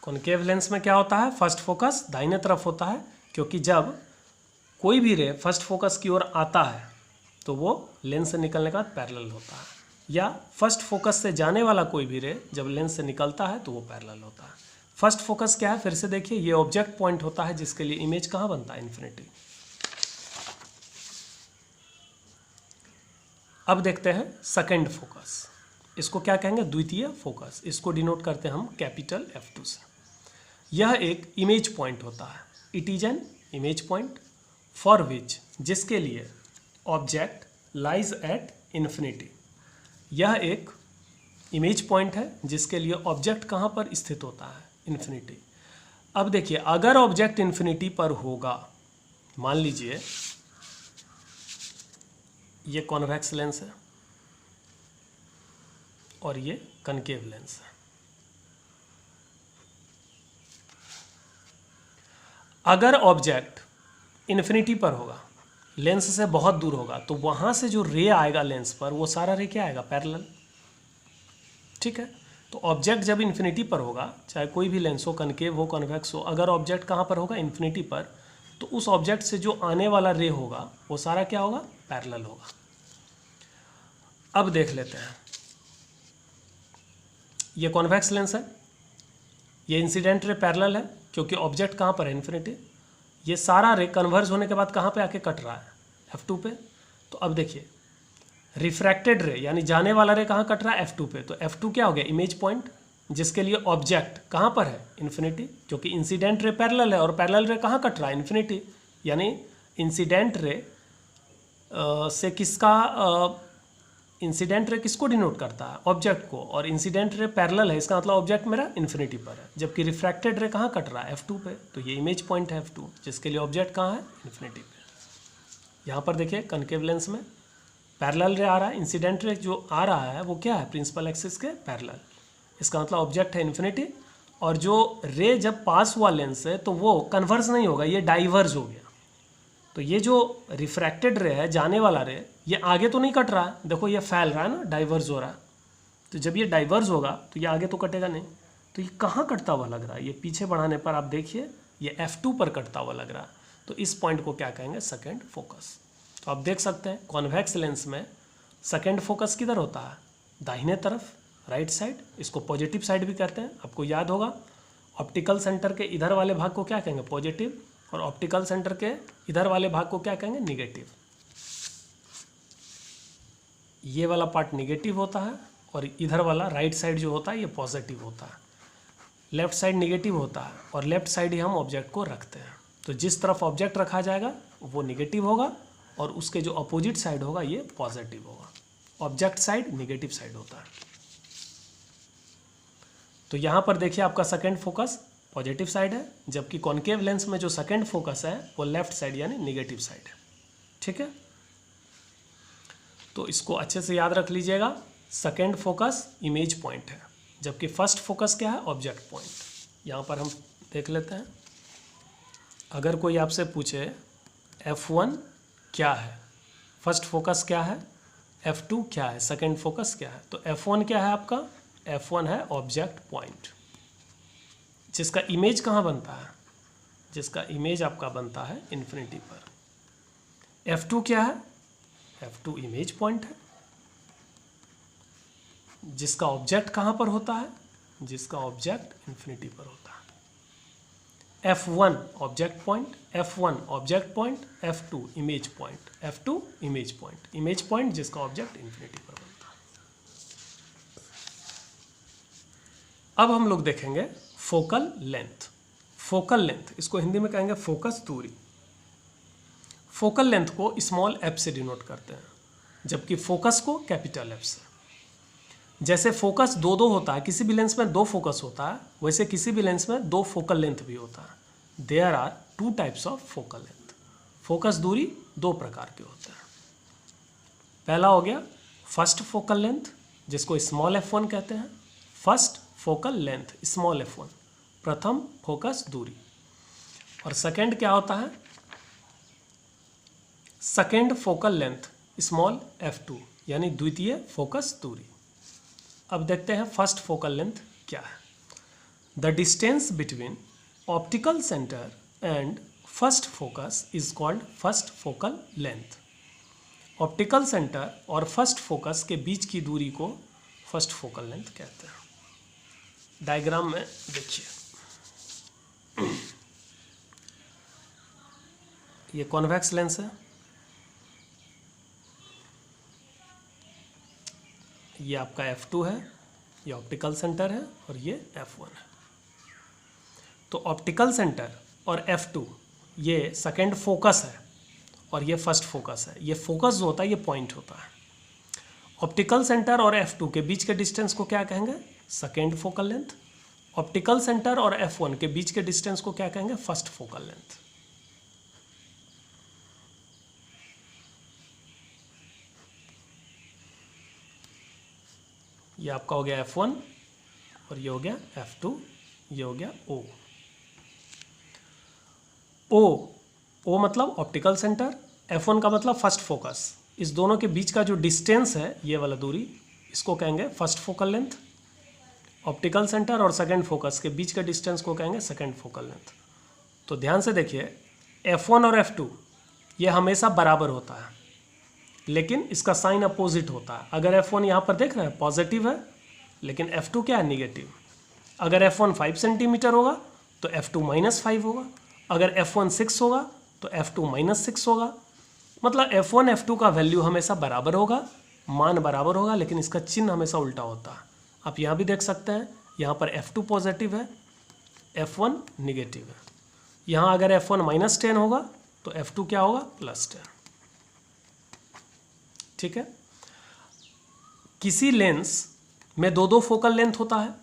कॉन्केव लेंस में क्या होता है, फर्स्ट फोकस दाहिने तरफ होता है, क्योंकि जब कोई भी रे फर्स्ट फोकस की ओर आता है तो वो लेंस से निकलने के बाद पैरेलल होता है, या फर्स्ट फोकस से जाने वाला कोई भी रे जब लेंस से निकलता है तो वो पैरेलल होता है। फर्स्ट फोकस क्या है, फिर से देखिए, ये ऑब्जेक्ट पॉइंट होता है जिसके लिए इमेज कहाँ बनता है, इन्फिनिटी। अब देखते हैं सेकेंड फोकस, इसको क्या कहेंगे, द्वितीय फोकस। इसको डिनोट करते हैं हम कैपिटल F2 से। यह एक इमेज पॉइंट होता है, it is an image point for which, जिसके लिए ऑब्जेक्ट लाइज एट इन्फिनिटी। यह एक इमेज पॉइंट है जिसके लिए ऑब्जेक्ट कहाँ पर स्थित होता है, इन्फिनिटी। अब देखिए, अगर ऑब्जेक्ट इन्फिनिटी पर होगा, मान लीजिए ये कॉन्वेक्स लेंस है और ये कनकेव लेंस है। अगर ऑब्जेक्ट इन्फिनिटी पर होगा, लेंस से बहुत दूर होगा, तो वहाँ से जो रे आएगा लेंस पर, वो सारा रे क्या आएगा, पैरेलल। ठीक है, तो ऑब्जेक्ट जब इन्फिनिटी पर होगा, चाहे कोई भी लेंस हो, कनकेव हो, कॉन्वेक्स हो, अगर ऑब्जेक्ट कहाँ पर होगा, इन्फिनिटी पर, तो उस ऑब्जेक्ट से जो आने वाला रे होगा वो सारा क्या होगा, पैरेलल होगा। अब देख लेते हैं, ये कॉन्वेक्स लेंस है, ये इंसिडेंट रे पैरेलल है क्योंकि ऑब्जेक्ट कहाँ पर है, इन्फिनिटी। ये सारा रे कन्वर्ज होने के बाद कहाँ पे आके कट रहा है, F2 पे। तो अब देखिए, रिफ्रैक्टेड रे यानी जाने वाला रे कहाँ कट रहा है, F2 पे। तो F2 क्या हो गया, इमेज पॉइंट, जिसके लिए ऑब्जेक्ट कहाँ पर है, इन्फिनिटी, क्योंकि इंसिडेंट रे पैरेलल है और पैरेलल रे कहाँ कट रहा है, इन्फिनिटी। यानी इंसिडेंट रे से किसका इंसिडेंट रे किसको डिनोट करता है, ऑब्जेक्ट को, और इंसिडेंट रे पैरेलल है, इसका मतलब ऑब्जेक्ट मेरा इन्फिनिटी पर है, जबकि रिफ्रैक्टेड रे कहाँ कट रहा है, F2 पे। तो ये इमेज पॉइंट है F2, जिसके लिए ऑब्जेक्ट कहाँ है, इन्फिनिटी पे। यहाँ पर देखिए, कनकेव लेंस में पैरेलल रे आ रहा है, इंसिडेंट रे जो आ रहा है वो क्या है, प्रिंसिपल एक्सिस के पैरेलल, इसका मतलब ऑब्जेक्ट है इन्फिनिटी। और जो रे जब पास हुआ लेंस से, तो वो कन्वर्स नहीं होगा, ये डाइवर्ज हो गया। तो ये जो रिफ्रैक्टेड रे है, जाने वाला रे, ये आगे तो नहीं कट रहा है, देखो ये फैल रहा है ना, डाइवर्ज हो रहा है। तो जब ये डाइवर्ज होगा तो ये आगे तो कटेगा नहीं। तो ये कहाँ कटता हुआ लग रहा है, ये पीछे बढ़ाने पर आप देखिए ये F2 पर कटता हुआ लग रहा है। तो इस पॉइंट को क्या कहेंगे, सेकेंड फोकस। तो आप देख सकते हैं कॉन्वेक्स लेंस में सेकेंड फोकस किधर होता है, दाहिने तरफ, राइट साइड। इसको पॉजिटिव साइड भी कहते हैं, आपको याद होगा। ऑप्टिकल सेंटर के इधर वाले भाग को क्या कहेंगे, पॉजिटिव, और ऑप्टिकल सेंटर के इधर वाले भाग को क्या कहेंगे, निगेटिव। ये वाला पार्ट निगेटिव होता है और इधर वाला राइट साइड जो होता है ये पॉजिटिव होता है। लेफ्ट साइड निगेटिव होता है और लेफ्ट साइड ही हम ऑब्जेक्ट को रखते हैं। तो जिस तरफ ऑब्जेक्ट रखा जाएगा वो निगेटिव होगा और उसके जो अपोजिट साइड होगा ये पॉजिटिव होगा। ऑब्जेक्ट साइड निगेटिव साइड होता है। तो यहाँ पर देखिए आपका सेकेंड फोकस पॉजिटिव साइड है, जबकि कॉन्केव लेंस में जो सेकेंड फोकस है वो लेफ्ट साइड यानी निगेटिव साइड है। ठीक है, तो इसको अच्छे से याद रख लीजिएगा। सेकेंड फोकस इमेज पॉइंट है, जबकि फर्स्ट फोकस क्या है, ऑब्जेक्ट पॉइंट। यहाँ पर हम देख लेते हैं, अगर कोई आपसे पूछे F1 क्या है, फर्स्ट फोकस क्या है, F2 क्या है, सेकेंड फोकस क्या है, तो F1 क्या है आपका, F1 है ऑब्जेक्ट पॉइंट, जिसका इमेज कहाँ बनता है, जिसका इमेज आपका बनता है इन्फिनिटी पर। F2 क्या है, F2 इमेज पॉइंट है, जिसका ऑब्जेक्ट कहाँ पर होता है, जिसका ऑब्जेक्ट इन्फिनिटी पर होता है। F1 object point, F1 object point, F2 image point, F2 image point, image point जिसका ऑब्जेक्ट इन्फिनिटी पर बनता है। अब हम लोग देखेंगे फोकल लेंथ। फोकल लेंथ, इसको हिंदी में कहेंगे फोकस दूरी। फोकल लेंथ को स्मॉल f से डिनोट करते हैं, जबकि फोकस को कैपिटल F से। जैसे फोकस दो दो होता है, किसी भी लेंस में दो फोकस होता है, वैसे किसी भी लेंस में दो फोकल लेंथ भी होता है। There are two types of focal length. Focus दूरी दो प्रकार के होते हैं। पहला हो गया फर्स्ट फोकल लेंथ, जिसको स्मॉल f1 कहते हैं। First focal length small f1, प्रथम फोकस दूरी। और सेकेंड क्या होता है, second focal length small f2, यानी द्वितीय फोकस दूरी। अब देखते हैं फर्स्ट फोकल लेंथ क्या है। The distance between optical centre and first focus is called first focal length. Optical centre और फर्स्ट फोकस के बीच की दूरी को फर्स्ट फोकल लेंथ कहते हैं। डायग्राम में देखिए, ये कॉन्वेक्स लेंस है, ये आपका F2 है, ये ऑप्टिकल सेंटर है और ये F1 है। तो ऑप्टिकल सेंटर और F2 ये सेकेंड फोकस है और ये फर्स्ट फोकस है। ये फोकस जो होता है ये पॉइंट होता है। ऑप्टिकल सेंटर और F2 के बीच के डिस्टेंस को क्या कहेंगे? Second focal length. Optical centre और F1 के बीच के डिस्टेंस को क्या कहेंगे? First focal length. ये आपका हो गया F1 और ये हो गया F2, ये हो गया O। O मतलब ऑप्टिकल सेंटर, F1 का मतलब फर्स्ट फोकस। इस दोनों के बीच का जो डिस्टेंस है, ये वाला दूरी, इसको कहेंगे first focal length. Optical centre और सेकेंड फोकस के बीच का डिस्टेंस को कहेंगे सेकेंड फोकल लेंथ। तो ध्यान से देखिए, F1 और F2 ये हमेशा बराबर होता है, लेकिन इसका साइन अपोजिट होता है। अगर F1 यहाँ पर देख रहे हैं पॉजिटिव है, लेकिन F2 क्या है? निगेटिव। अगर F1 5 सेंटीमीटर होगा तो F2 -5 होगा। अगर F1 6 होगा तो F2 -6 होगा। मतलब F1 F2 का वैल्यू हमेशा बराबर होगा, मान बराबर होगा, लेकिन इसका चिन्ह हमेशा उल्टा होता है। आप यहाँ भी देख सकते हैं, यहाँ पर F2 पॉजिटिव है, F1 निगेटिव है। यहाँ अगर F1 -10 होगा तो F2 क्या होगा? +10। ठीक है। किसी लेंस में दो फोकल लेंथ होता है,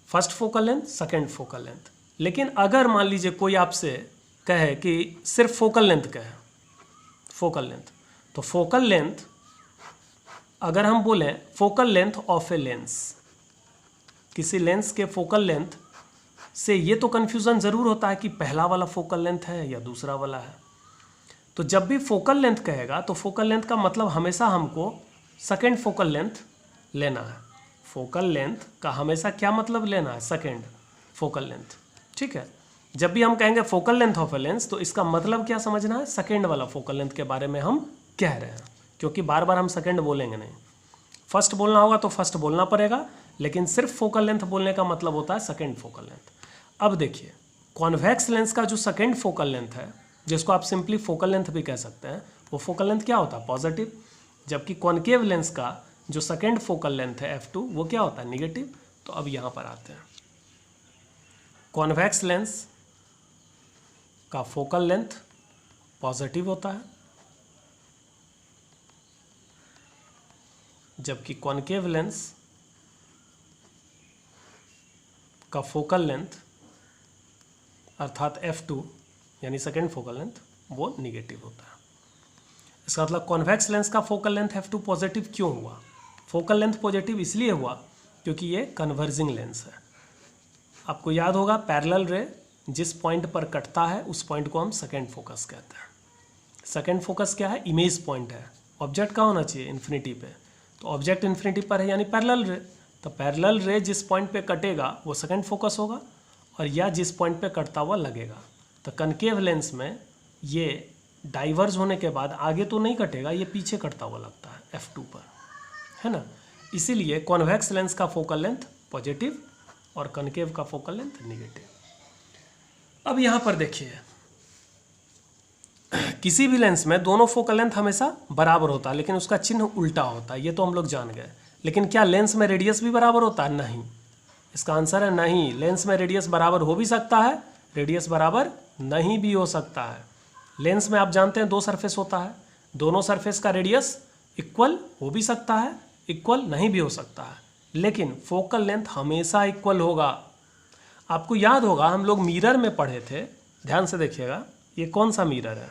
first focal length, second focal length. लेकिन अगर मान लीजिए कोई आपसे कहे कि सिर्फ फोकल लेंथ कहे, फोकल लेंथ, तो फोकल लेंथ अगर हम बोलें focal length of a lens, किसी लेंस के फोकल लेंथ से ये तो कन्फ्यूज़न ज़रूर होता है कि पहला वाला फोकल लेंथ है या दूसरा वाला है। तो जब भी फोकल लेंथ कहेगा तो फोकल लेंथ का मतलब हमेशा हमको सेकेंड फोकल लेंथ लेना है। फोकल लेंथ का हमेशा क्या मतलब लेना है? Second focal length. ठीक है। जब भी हम कहेंगे focal length of a lens, तो इसका मतलब क्या समझना है? सेकेंड वाला फोकल लेंथ के बारे में हम कह रहे हैं, क्योंकि बार बार हम सेकेंड बोलेंगे नहीं। फर्स्ट बोलना होगा तो फर्स्ट बोलना पड़ेगा, लेकिन सिर्फ फोकल लेंथ बोलने का मतलब होता है सेकेंड फोकल लेंथ। अब देखिए, कॉन्वेक्स लेंस का जो सेकेंड फोकल लेंथ है, जिसको आप सिंपली फोकल लेंथ भी कह सकते हैं, वो फोकल लेंथ क्या होता है? पॉजिटिव। जबकि कॉनकेव लेंस का जो सेकेंड फोकल लेंथ है F2, वो क्या होता है? निगेटिव। तो अब यहाँ पर आते हैं, कॉन्वेक्स लेंस का फोकल लेंथ पॉजिटिव होता है, जबकि कॉनकेव लेंस का फोकल लेंथ अर्थात F2 यानी सेकेंड फोकल लेंथ वो निगेटिव होता है। इसका मतलब कॉन्वेक्स लेंस का फोकल लेंथ F2 पॉजिटिव क्यों हुआ? फोकल लेंथ पॉजिटिव इसलिए हुआ क्योंकि ये कन्वर्जिंग लेंस है। आपको याद होगा, पैरेलल रे जिस पॉइंट पर कटता है उस पॉइंट को हम सेकेंड फोकस कहते हैं। सेकेंड फोकस क्या है? इमेज पॉइंट है। ऑब्जेक्ट कहाँ होना चाहिए? इन्फिनिटी पे। तो ऑब्जेक्ट इन्फिनिटी पर है यानी पैरेलल रे। तो पैरेलल रे जिस पॉइंट पे कटेगा वो सेकेंड फोकस होगा, और या जिस पॉइंट पे कटता हुआ लगेगा। तो कनकेव लेंस में ये डाइवर्ज होने के बाद आगे तो नहीं कटेगा, ये पीछे कटता हुआ लगता है F2 पर, है ना। इसीलिए कॉन्वेक्स लेंस का फोकल लेंथ पॉजिटिव और कनकेव का फोकल लेंथ निगेटिव। अब यहाँ पर देखिए, किसी भी लेंस में दोनों फोकल लेंथ हमेशा बराबर होता है, लेकिन उसका चिन्ह उल्टा होता है, ये तो हम लोग जान गए। लेकिन क्या लेंस में रेडियस भी बराबर होता है? नहीं। इसका आंसर है नहीं। लेंस में रेडियस बराबर हो भी सकता है, रेडियस बराबर नहीं भी हो सकता है। लेंस में आप जानते हैं दो सरफेस होता है, दोनों सरफेस का रेडियस इक्वल हो भी सकता है, इक्वल नहीं भी हो सकता है, लेकिन फोकल लेंथ हमेशा इक्वल होगा। आपको याद होगा, हम लोग मिरर में पढ़े थे, ध्यान से देखिएगा, ये कौन सा मिरर है?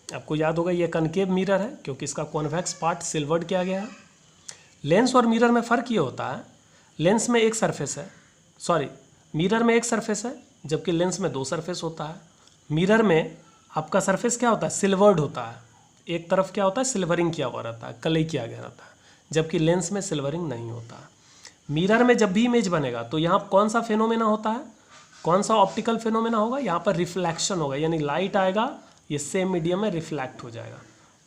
आपको याद होगा ये कनकेव मिरर है, क्योंकि इसका कॉन्वेक्स पार्ट सिल्वर्ड किया गया है। लेंस और मिरर में फ़र्क ये होता है, लेंस में एक सरफेस है, मिरर में एक सरफेस है, जबकि लेंस में दो सरफेस होता है। मिरर में आपका सरफेस क्या होता है? सिल्वर्ड होता है। एक तरफ क्या होता है? सिल्वरिंग किया हुआ रहता है, कलई किया गया रहता है, जबकि लेंस में सिल्वरिंग नहीं होता। मिरर में जब भी इमेज बनेगा तो यहाँ कौन सा फेनोमेना होता है? कौन सा ऑप्टिकल फेनोमेना होगा? यहाँ पर रिफ्लेक्शन होगा, यानी लाइट आएगा, ये सेम मीडियम में रिफ्लेक्ट हो जाएगा।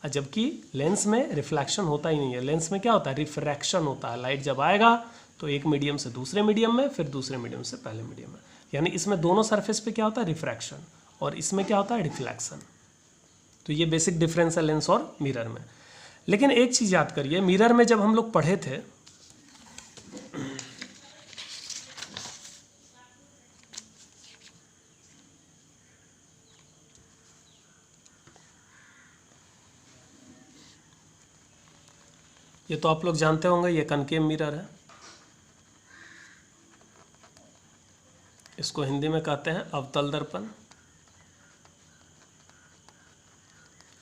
जबकि लेंस में रिफ्लेक्शन होता ही नहीं है। लेंस में क्या होता है, रिफ्रैक्शन होता है। लाइट जब आएगा तो एक मीडियम से दूसरे मीडियम में, फिर दूसरे मीडियम से पहले मीडियम में, यानी इसमें दोनों सरफेस पे क्या होता है, रिफ्रैक्शन, और इसमें क्या होता है, रिफ्लेक्शन। तो ये बेसिक डिफरेंस है लेंस और मिरर में। लेकिन एक चीज़ याद करिए, मिरर में जब हम लोग पढ़े थे ये तो आप लोग जानते होंगे, ये कनकेव मिरर है, इसको हिंदी में कहते हैं अवतल दर्पण।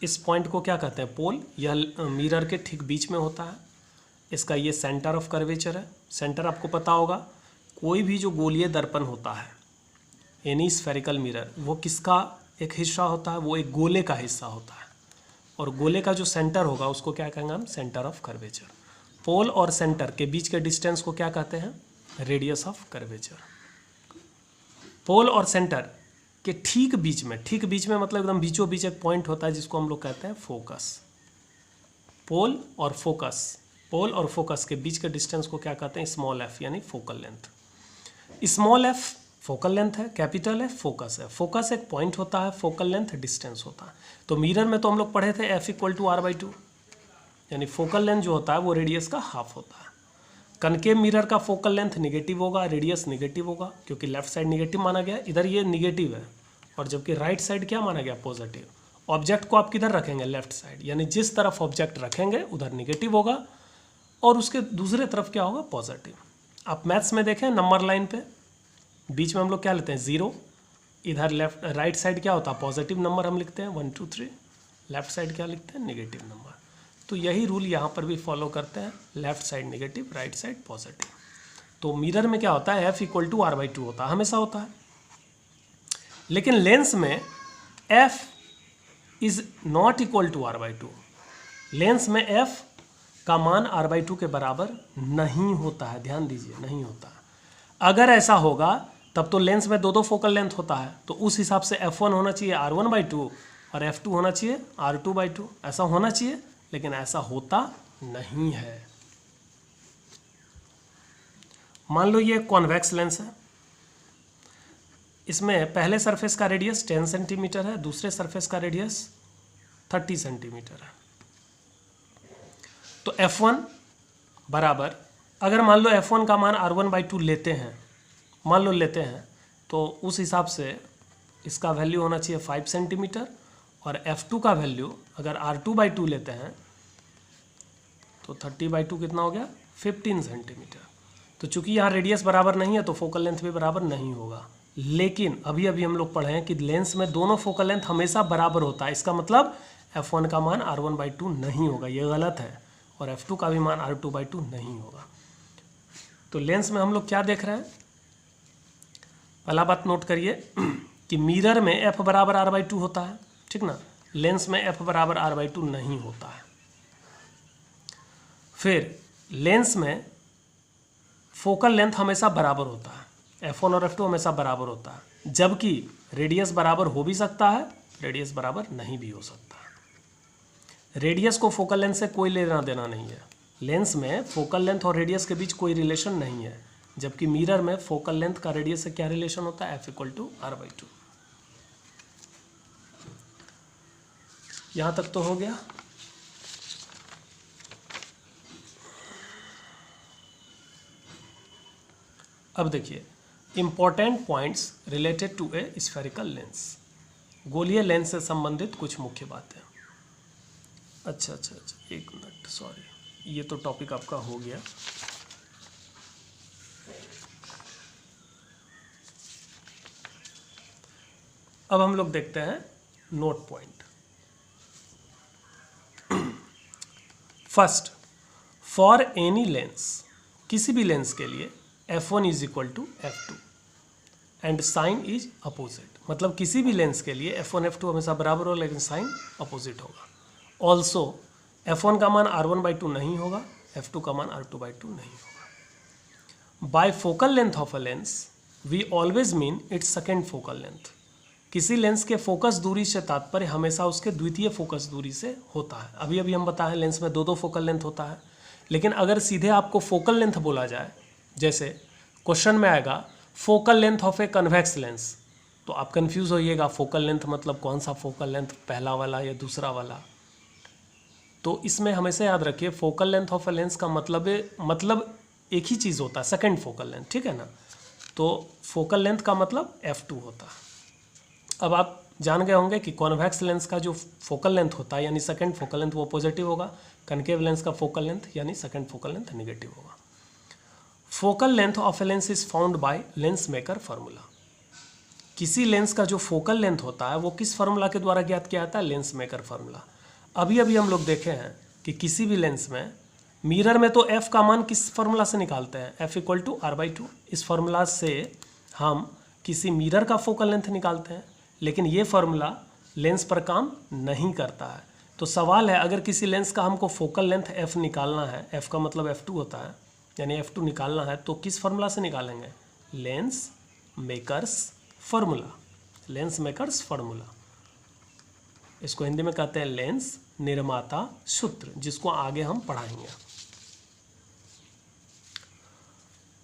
इस पॉइंट को क्या कहते हैं, पोल। यह मिरर के ठीक बीच में होता है। इसका ये सेंटर ऑफ कर्वेचर है। सेंटर आपको पता होगा, कोई भी जो गोलीय दर्पण होता है, एनी स्फेरिकल मिरर, वो किसका एक हिस्सा होता है, वो एक गोले का हिस्सा होता है। और गोले का जो सेंटर होगा उसको क्या कहेंगे हम, सेंटर ऑफ कर्वेचर। पोल और सेंटर के बीच के डिस्टेंस को क्या कहते हैं, रेडियस ऑफ कर्वेचर। पोल और सेंटर के ठीक बीच में मतलब एकदम बीचों बीच एक पॉइंट होता है जिसको हम लोग कहते हैं फोकस। पोल और फोकस के बीच के डिस्टेंस को क्या कहते हैं, स्मॉल एफ, यानी focal length. Small F focal length है, कैपिटल एफ फोकस है। फोकस एक पॉइंट होता है, फोकल लेंथ डिस्टेंस होता है। तो मिरर में तो हम लोग पढ़े थे एफ इक्वल टू r/2, यानी फोकल लेंथ जो होता है वो रेडियस का हाफ होता है। कनकेव मिरर का फोकल लेंथ निगेटिव होगा, रेडियस निगेटिव होगा, क्योंकि लेफ्ट साइड निगेटिव माना गया, इधर ये निगेटिव है, और जबकि राइट साइड क्या माना गया, पॉजिटिव। ऑब्जेक्ट को आप किधर रखेंगे, लेफ्ट साइड, यानी जिस तरफ ऑब्जेक्ट रखेंगे उधर निगेटिव होगा और उसके दूसरे तरफ क्या होगा, पॉजिटिव। आप मैथ्स में देखें, नंबर लाइन पे बीच में हम लोग क्या लेते हैं, 0। इधर लेफ्ट राइट साइड क्या होता है, पॉजिटिव नंबर हम लिखते हैं 1 2 3, लेफ्ट साइड क्या लिखते हैं, नेगेटिव नंबर। तो यही रूल यहाँ पर भी फॉलो करते हैं, left side negative, right side positive. तो मिरर में क्या होता है, F इक्वल टू r/2 होता है, हमेशा होता है। लेकिन लेंस में F is not equal to r/2। Lens में F का मान r/2 के बराबर नहीं होता है, ध्यान दीजिए, नहीं होता है। अगर ऐसा होगा तब तो लेंस में दो फोकल लेंथ होता है, तो उस हिसाब से F1 होना चाहिए r1/2 और F2 होना चाहिए r2/2, ऐसा होना चाहिए, लेकिन ऐसा होता नहीं है। मान लो ये कॉन्वेक्स लेंस है, इसमें पहले सरफेस का रेडियस 10 सेंटीमीटर है, दूसरे सरफेस का रेडियस 30 सेंटीमीटर है। तो F1 बराबर, अगर मान लो F1 का मान r1/2 लेते हैं, मान लो लेते हैं, तो उस हिसाब से इसका वैल्यू होना चाहिए 5 सेंटीमीटर, और F2 का वैल्यू अगर r2/2 लेते हैं तो 30/2 कितना हो गया, 15 सेंटीमीटर। तो चूंकि यहाँ रेडियस बराबर नहीं है तो फोकल लेंथ भी बराबर नहीं होगा। लेकिन अभी अभी हम लोग पढ़े हैं कि लेंस में दोनों फोकल लेंथ हमेशा बराबर होता है। इसका मतलब F1 का मान r1/2 नहीं होगा, ये गलत है, और F2 का भी मान r2/2 नहीं होगा। तो लेंस में हम लोग क्या देख रहे हैं, पहला बात नोट करिए कि मिरर में F बराबर r/2 होता है, ठीक ना। लेंस में F बराबर r/2 नहीं होता है। फिर लेंस में फोकल लेंथ हमेशा बराबर होता है, F1 और F2 हमेशा बराबर होता है, जबकि रेडियस बराबर हो भी सकता है, रेडियस बराबर नहीं भी हो सकता है। रेडियस को फोकल लेंथ से कोई लेना देना नहीं है। लेंस में फोकल लेंथ और रेडियस के बीच कोई रिलेशन नहीं है, जबकि मिरर में फोकल लेंथ का रेडियस से क्या रिलेशन होता है, F इक्वल टू r/2। यहाँ तक तो हो गया। अब देखिए important points related to a spherical lens, गोलीय लेंस से संबंधित कुछ मुख्य बातें। अच्छा, एक मिनट, सॉरी, ये तो टॉपिक आपका हो गया। अब हम लोग देखते हैं note point. First, for any lens, किसी भी लेंस के लिए F1 is equal to F2 and sign is opposite. मतलब किसी भी लेंस के लिए F1 F2 हमेशा बराबर होगा, लेकिन साइन अपोजिट होगा। ऑल्सो F1 का मान r1/2 नहीं होगा, F2 का मान r2/2 नहीं होगा। By focal length of a lens we always mean its second focal length. किसी लेंस के फोकस दूरी से तात्पर्य हमेशा उसके द्वितीय फोकस दूरी से होता है। अभी अभी हम बताएं लेंस में दो फोकल लेंथ होता है, लेकिन अगर सीधे आपको फोकल लेंथ बोला जाए, जैसे क्वेश्चन में आएगा focal length of a convex lens, तो आप कंफ्यूज होइएगा फोकल लेंथ मतलब कौन सा फोकल लेंथ, पहला वाला या दूसरा वाला। तो इसमें हमेशा याद रखिए focal length of a lens का मतलब एक ही चीज़ होता है, सेकंड फोकल लेंथ, ठीक है ना। तो फोकल लेंथ का मतलब f2 होता है। अब आप जान गए होंगे कि कॉन्वेक्स लेंस का जो फोकल लेंथ होता है यानी सेकंड फोकल लेंथ वो पॉजिटिव होगा, कनकेव लेंस का फोकल लेंथ यानी सेकंड फोकल लेंथ नेगेटिव होगा। Focal length of a lens is found by lens maker formula. किसी लेंस का जो फोकल लेंथ होता है वो किस फार्मूला के द्वारा ज्ञात किया जाता है, लेंस मेकर फार्मूला। अभी अभी हम लोग देखे हैं कि किसी भी लेंस में मिरर में तो f का मान किस फार्मूला से निकालते हैं, f इक्वल टू r/2। इस फार्मूला से हम किसी मिरर का फोकल लेंथ निकालते हैं, लेकिन ये फार्मूला लेंस पर काम नहीं करता है। तो सवाल है अगर किसी लेंस का हमको फोकल लेंथ f निकालना है, f का मतलब f2 होता है, यानी f2 निकालना है, तो किस फार्मूला से निकालेंगे, lens makers formula. Lens makers formula, इसको हिंदी में कहते हैं लेंस निर्माता सूत्र, जिसको आगे हम पढ़ाएंगे।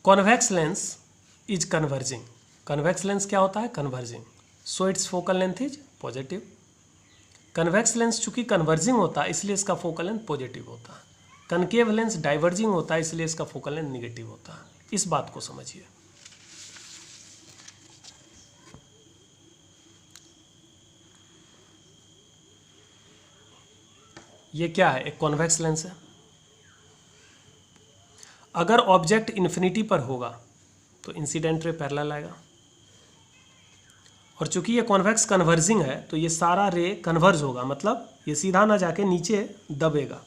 Convex lens is converging. Convex lens क्या होता है, converging, so it's focal length is positive. Convex lens चूंकि कन्वर्जिंग होता है इसलिए इसका फोकल लेंथ पॉजिटिव होता है। कनकेव लेंस डाइवर्जिंग होता है इसलिए इसका फोकल लेंथ निगेटिव होता है। इस बात को समझिए। ये क्या है, एक कॉन्वेक्स लेंस है। अगर ऑब्जेक्ट इन्फिनिटी पर होगा तो इंसिडेंट रे पैरेलल आएगा, और चूंकि ये कॉन्वेक्स कन्वर्जिंग है तो ये सारा रे कन्वर्ज होगा, मतलब ये सीधा ना जाके नीचे दबेगा।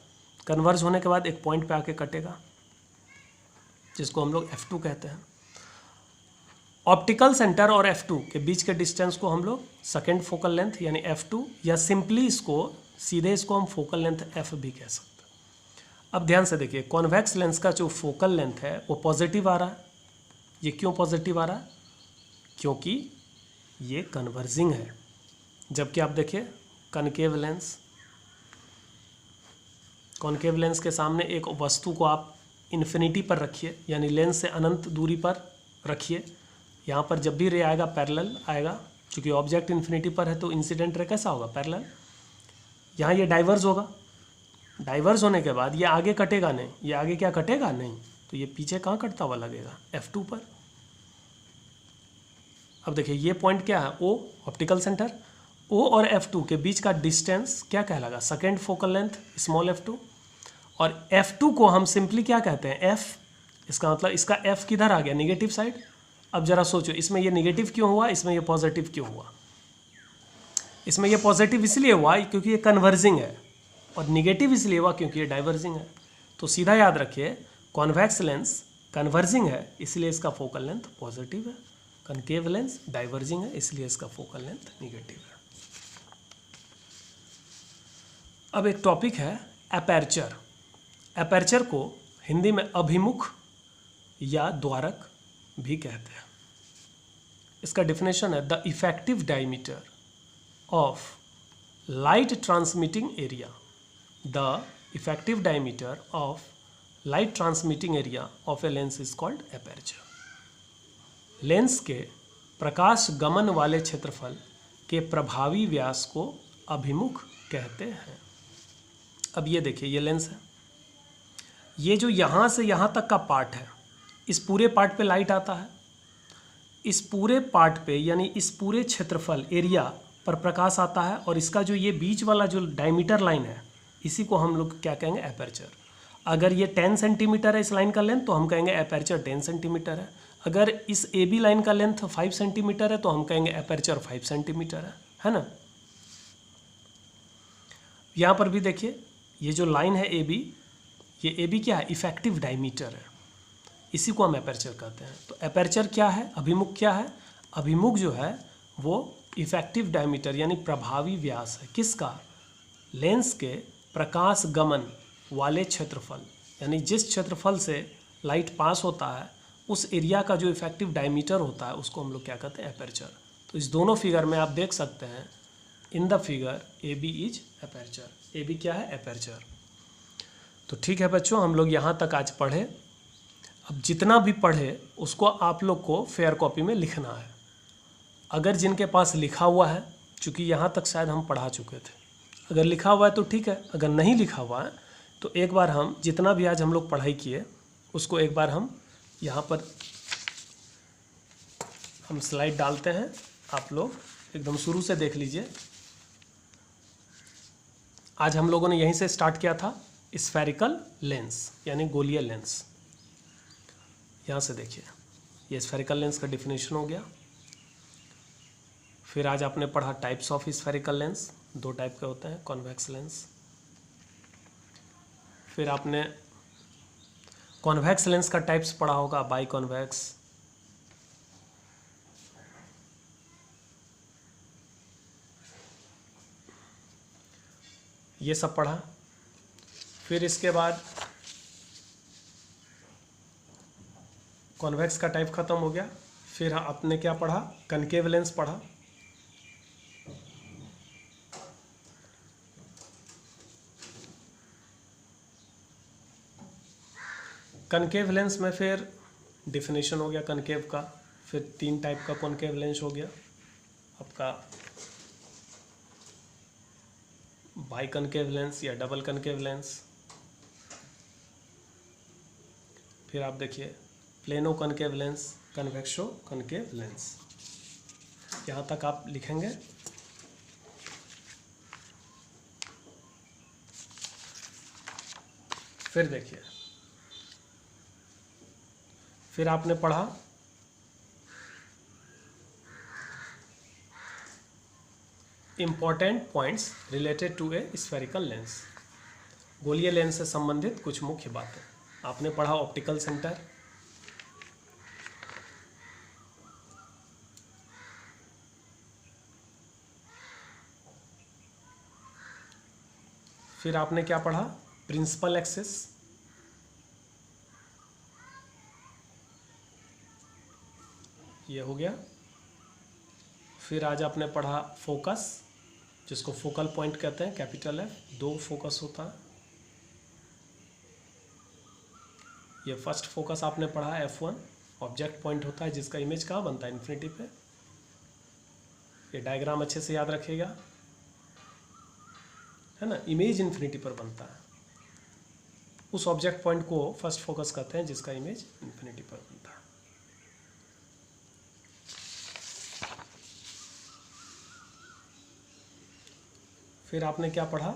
कन्वर्ज होने के बाद एक पॉइंट पे आके कटेगा, जिसको हम लोग f2 कहते हैं। ऑप्टिकल सेंटर और f2 के बीच के डिस्टेंस को हम लोग सेकेंड फोकल लेंथ यानी f2, या सिंपली सीधे इसको हम फोकल लेंथ f भी कह सकते हैं। अब ध्यान से देखिए, कॉन्वेक्स लेंस का जो फोकल लेंथ है वो पॉजिटिव आ रहा है। ये क्यों पॉजिटिव आ रहा है, क्योंकि ये कन्वर्जिंग है। जबकि आप देखिए कनकेव लेंस के सामने एक वस्तु को आप इन्फिनिटी पर रखिए, यानी लेंस से अनंत दूरी पर रखिए। यहाँ पर जब भी रे आएगा पैरेलल आएगा, क्योंकि ऑब्जेक्ट इन्फिनिटी पर है तो इंसिडेंट रे कैसा होगा, पैरेलल। यहाँ ये डाइवर्ज होगा, डाइवर्ज होने के बाद ये आगे कटेगा नहीं, ये आगे क्या कटेगा नहीं, तो ये पीछे कहाँ कटता हुआ लगेगा, f2 पर। अब देखिए ये पॉइंट क्या है, O ऑप्टिकल सेंटर, O और f2 के बीच का डिस्टेंस क्या कहलाएगा, second focal length small f2। और f2 को हम सिंपली क्या कहते हैं, f। इसका मतलब इसका f किधर आ गया, निगेटिव साइड। अब जरा सोचो, इसमें ये निगेटिव क्यों हुआ, इसमें ये पॉजिटिव क्यों हुआ। इसमें ये पॉजिटिव इसलिए हुआ क्योंकि ये कन्वर्जिंग है, और निगेटिव इसलिए हुआ क्योंकि ये डाइवर्जिंग है। तो सीधा याद रखिए, कॉन्वेक्स लेंस कन्वर्जिंग है इसलिए इसका फोकल लेंथ पॉजिटिव है, कनकेव लेंस डाइवर्जिंग है इसलिए इसका फोकल लेंथ निगेटिव है। अब एक टॉपिक है एपर्चर। एपर्चर को हिंदी में अभिमुख या द्वारक भी कहते हैं। इसका डिफिनेशन है the effective diameter of light transmitting area. The effective diameter of light transmitting area of a lens is called aperture. Lens के प्रकाश गमन वाले क्षेत्रफल के प्रभावी व्यास को अभिमुख कहते हैं। अब ये देखिए, ये लेंस है, ये जो यहाँ से यहाँ तक का पार्ट है, इस पूरे पार्ट पे लाइट आता है। इस पूरे पार्ट पे यानी इस पूरे क्षेत्रफल एरिया पर प्रकाश आता है, और इसका जो ये बीच वाला जो डायमीटर लाइन है इसी को हम लोग क्या कहेंगे, एपर्चर। अगर ये 10 सेंटीमीटर है इस लाइन का लेंथ तो हम कहेंगे एपर्चर 10 सेंटीमीटर है। अगर इस ए बी लाइन का लेंथ 5 सेंटीमीटर है तो हम कहेंगे एपर्चर 5 सेंटीमीटर है ना। यहाँ पर भी देखिए, ये जो लाइन है ए बी, ये ए बी क्या है, इफेक्टिव डायमीटर है, इसी को हम एपर्चर कहते हैं। तो एपर्चर क्या है, अभिमुख क्या है, अभिमुख जो है वो इफेक्टिव डायमीटर यानी प्रभावी व्यास है, किसका, लेंस के प्रकाश गमन वाले क्षेत्रफल, यानी जिस क्षेत्रफल से लाइट पास होता है उस एरिया का जो इफेक्टिव डायमीटर होता है उसको हम लोग क्या कहते हैं, एपर्चर। तो इस दोनों फिगर में आप देख सकते हैं, in the figure A B is aperture. A B क्या है? अपर्चर। तो ठीक है बच्चों, हम लोग यहाँ तक आज पढ़े। अब जितना भी पढ़े उसको आप लोग को फेयर कॉपी में लिखना है। अगर जिनके पास लिखा हुआ है, चूँकि यहाँ तक शायद हम पढ़ा चुके थे, अगर लिखा हुआ है तो ठीक है, अगर नहीं लिखा हुआ है तो एक बार हम जितना भी आज हम लोग पढ़ाई किए उसको एक बार हम यहाँ पर हम स्लाइड डालते हैं, आप लोग एकदम शुरू से देख लीजिए। आज हम लोगों ने यहीं से स्टार्ट किया था, स्फेरिकल लेंस यानी गोलीय लेंस। यहाँ से देखिए, ये स्फेरिकल लेंस का डिफिनेशन हो गया। फिर आज आपने पढ़ा types of spherical lens, 2 type के होते हैं, कॉन्वेक्स लेंस। फिर आपने कॉन्वेक्स लेंस का टाइप्स पढ़ा होगा, बाई कॉन्वेक्स, ये सब पढ़ा। फिर इसके बाद कॉन्वेक्स का टाइप खत्म हो गया। फिर आपने क्या पढ़ा? कनकेव लेंस पढ़ा। कनकेव लेंस में फिर डिफिनेशन हो गया कनकेव का। फिर 3 टाइप का कॉनकेव लेंस हो गया आपका, बाई कनकेव लेंस या डबल कनकेव लेंस। फिर आप देखिए plano concave lens, convexo concave lens. यहाँ तक आप लिखेंगे। फिर देखिए, फिर आपने पढ़ा important points related to a spherical lens. गोलीय लेंस से संबंधित कुछ मुख्य बातें आपने पढ़ा। ऑप्टिकल सेंटर, फिर आपने क्या पढ़ा? प्रिंसिपल एक्सिस, ये हो गया। फिर आज आपने पढ़ा फोकस, जिसको फोकल पॉइंट कहते हैं, कैपिटल F, 2 फोकस होता है। ये फर्स्ट फोकस आपने पढ़ा F1, ऑब्जेक्ट पॉइंट होता है जिसका इमेज कहाँ बनता है? इन्फिनिटी पे। ये डायग्राम अच्छे से याद रखिएगा, है ना, इमेज इन्फिनिटी पर बनता है। उस ऑब्जेक्ट पॉइंट को फर्स्ट फोकस कहते हैं जिसका इमेज इन्फिनिटी पर बनता है। फिर आपने क्या पढ़ा?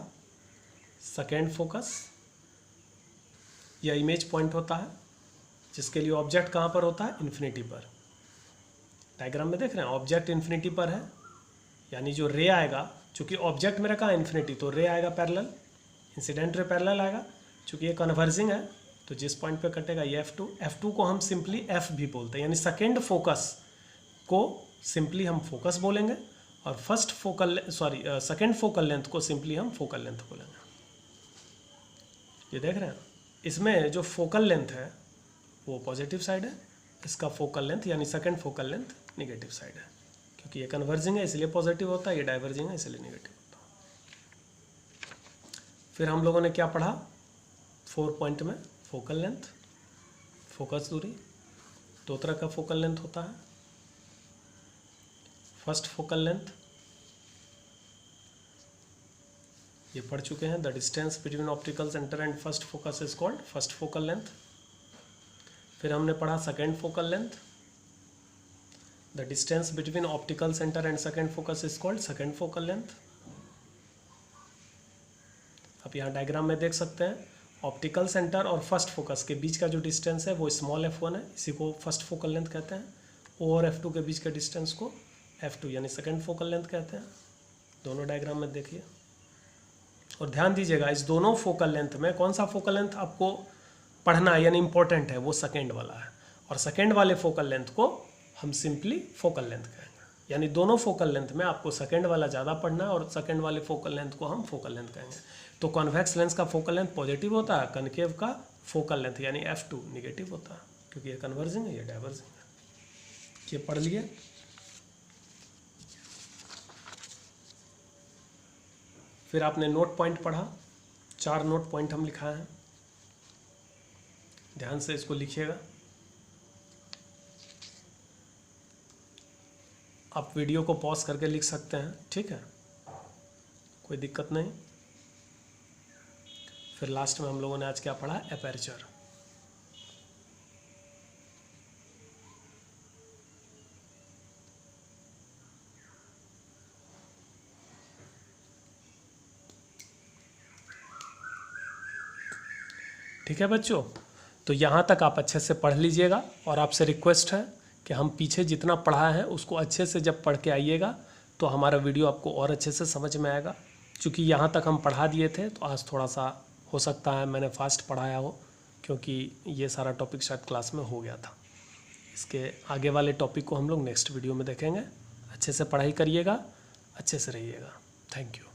सेकेंड फोकस, यह इमेज पॉइंट होता है जिसके लिए ऑब्जेक्ट कहाँ पर होता है? इन्फिनिटी पर। डायग्राम में देख रहे हैं, ऑब्जेक्ट इन्फिनिटी पर है, यानी जो रे आएगा, चूँकि ऑब्जेक्ट मेरा कहाँ इन्फिनिटी, तो रे आएगा पैरेलल, इंसिडेंट रे पैरेलल आएगा। चूँकि ये कन्वर्जिंग है तो जिस पॉइंट पे कटेगा ये F2 को हम सिंपली F भी बोलते हैं, यानी सेकेंड फोकस को सिंपली हम फोकस बोलेंगे और सेकेंड फोकल लेंथ को सिंपली हम फोकल लेंथ बोलेंगे। ये देख रहे हैं, इसमें जो फोकल लेंथ है वो पॉजिटिव साइड है, इसका फोकल लेंथ यानी second focal length negative side है। क्योंकि ये कन्वर्जिंग है इसलिए पॉजिटिव होता है, ये डाइवर्जिंग है इसलिए नेगेटिव होता है। फिर हम लोगों ने क्या पढ़ा? 4 पॉइंट में फोकल लेंथ, फोकस दूरी। 2 तरह का फोकल लेंथ होता है। फर्स्ट फोकल लेंथ, ये पढ़ चुके हैं, the distance between optical centre and first focus is called first focal length. फिर हमने पढ़ा second focal length, the distance between optical centre and second focus is called second focal length. आप यहाँ diagram में देख सकते हैं, ऑप्टिकल सेंटर और फर्स्ट फोकस के बीच का जो डिस्टेंस है वो स्मॉल f1 है, इसी को फर्स्ट फोकल लेंथ कहते हैं। O और F2 के बीच के डिस्टेंस को F2 यानी सेकेंड फोकल लेंथ कहते हैं। दोनों डायग्राम में देखिए और ध्यान दीजिएगा, इस दोनों फोकल लेंथ में कौन सा फोकल लेंथ आपको पढ़ना है यानी इंपॉर्टेंट है, वो सेकेंड वाला है। और सेकेंड वाले फोकल लेंथ को हम सिंपली फोकल लेंथ कहेंगे। यानी दोनों फोकल लेंथ में आपको सेकेंड वाला ज़्यादा पढ़ना है और सेकेंड वाले फोकल लेंथ को हम फोकल लेंथ कहेंगे। तो कॉन्वेक्स लेंस का फोकल लेंथ पॉजिटिव होता है, कनकेव का फोकल लेंथ यानी F2 निगेटिव होता है, क्योंकि ये कन्वर्जिंग है, ये डाइवर्जिंग है। ये पढ़ लिए। फिर आपने नोट पॉइंट पढ़ा, 4 नोट पॉइंट हम लिखाए हैं, ध्यान से इसको लिखिएगा। आप वीडियो को पॉज करके लिख सकते हैं, ठीक है, कोई दिक्कत नहीं। फिर लास्ट में हम लोगों ने आज क्या पढ़ा, एपर्चर। ठीक है बच्चों, तो यहाँ तक आप अच्छे से पढ़ लीजिएगा और आपसे रिक्वेस्ट है कि हम पीछे जितना पढ़ा है उसको अच्छे से जब पढ़ के आइएगा तो हमारा वीडियो आपको और अच्छे से समझ में आएगा। क्योंकि यहाँ तक हम पढ़ा दिए थे तो आज थोड़ा सा हो सकता है मैंने फास्ट पढ़ाया हो, क्योंकि ये सारा टॉपिक शायद क्लास में हो गया था। इसके आगे वाले टॉपिक को हम लोग नेक्स्ट वीडियो में देखेंगे। अच्छे से पढ़ाई करिएगा, अच्छे से रहिएगा। Thank you.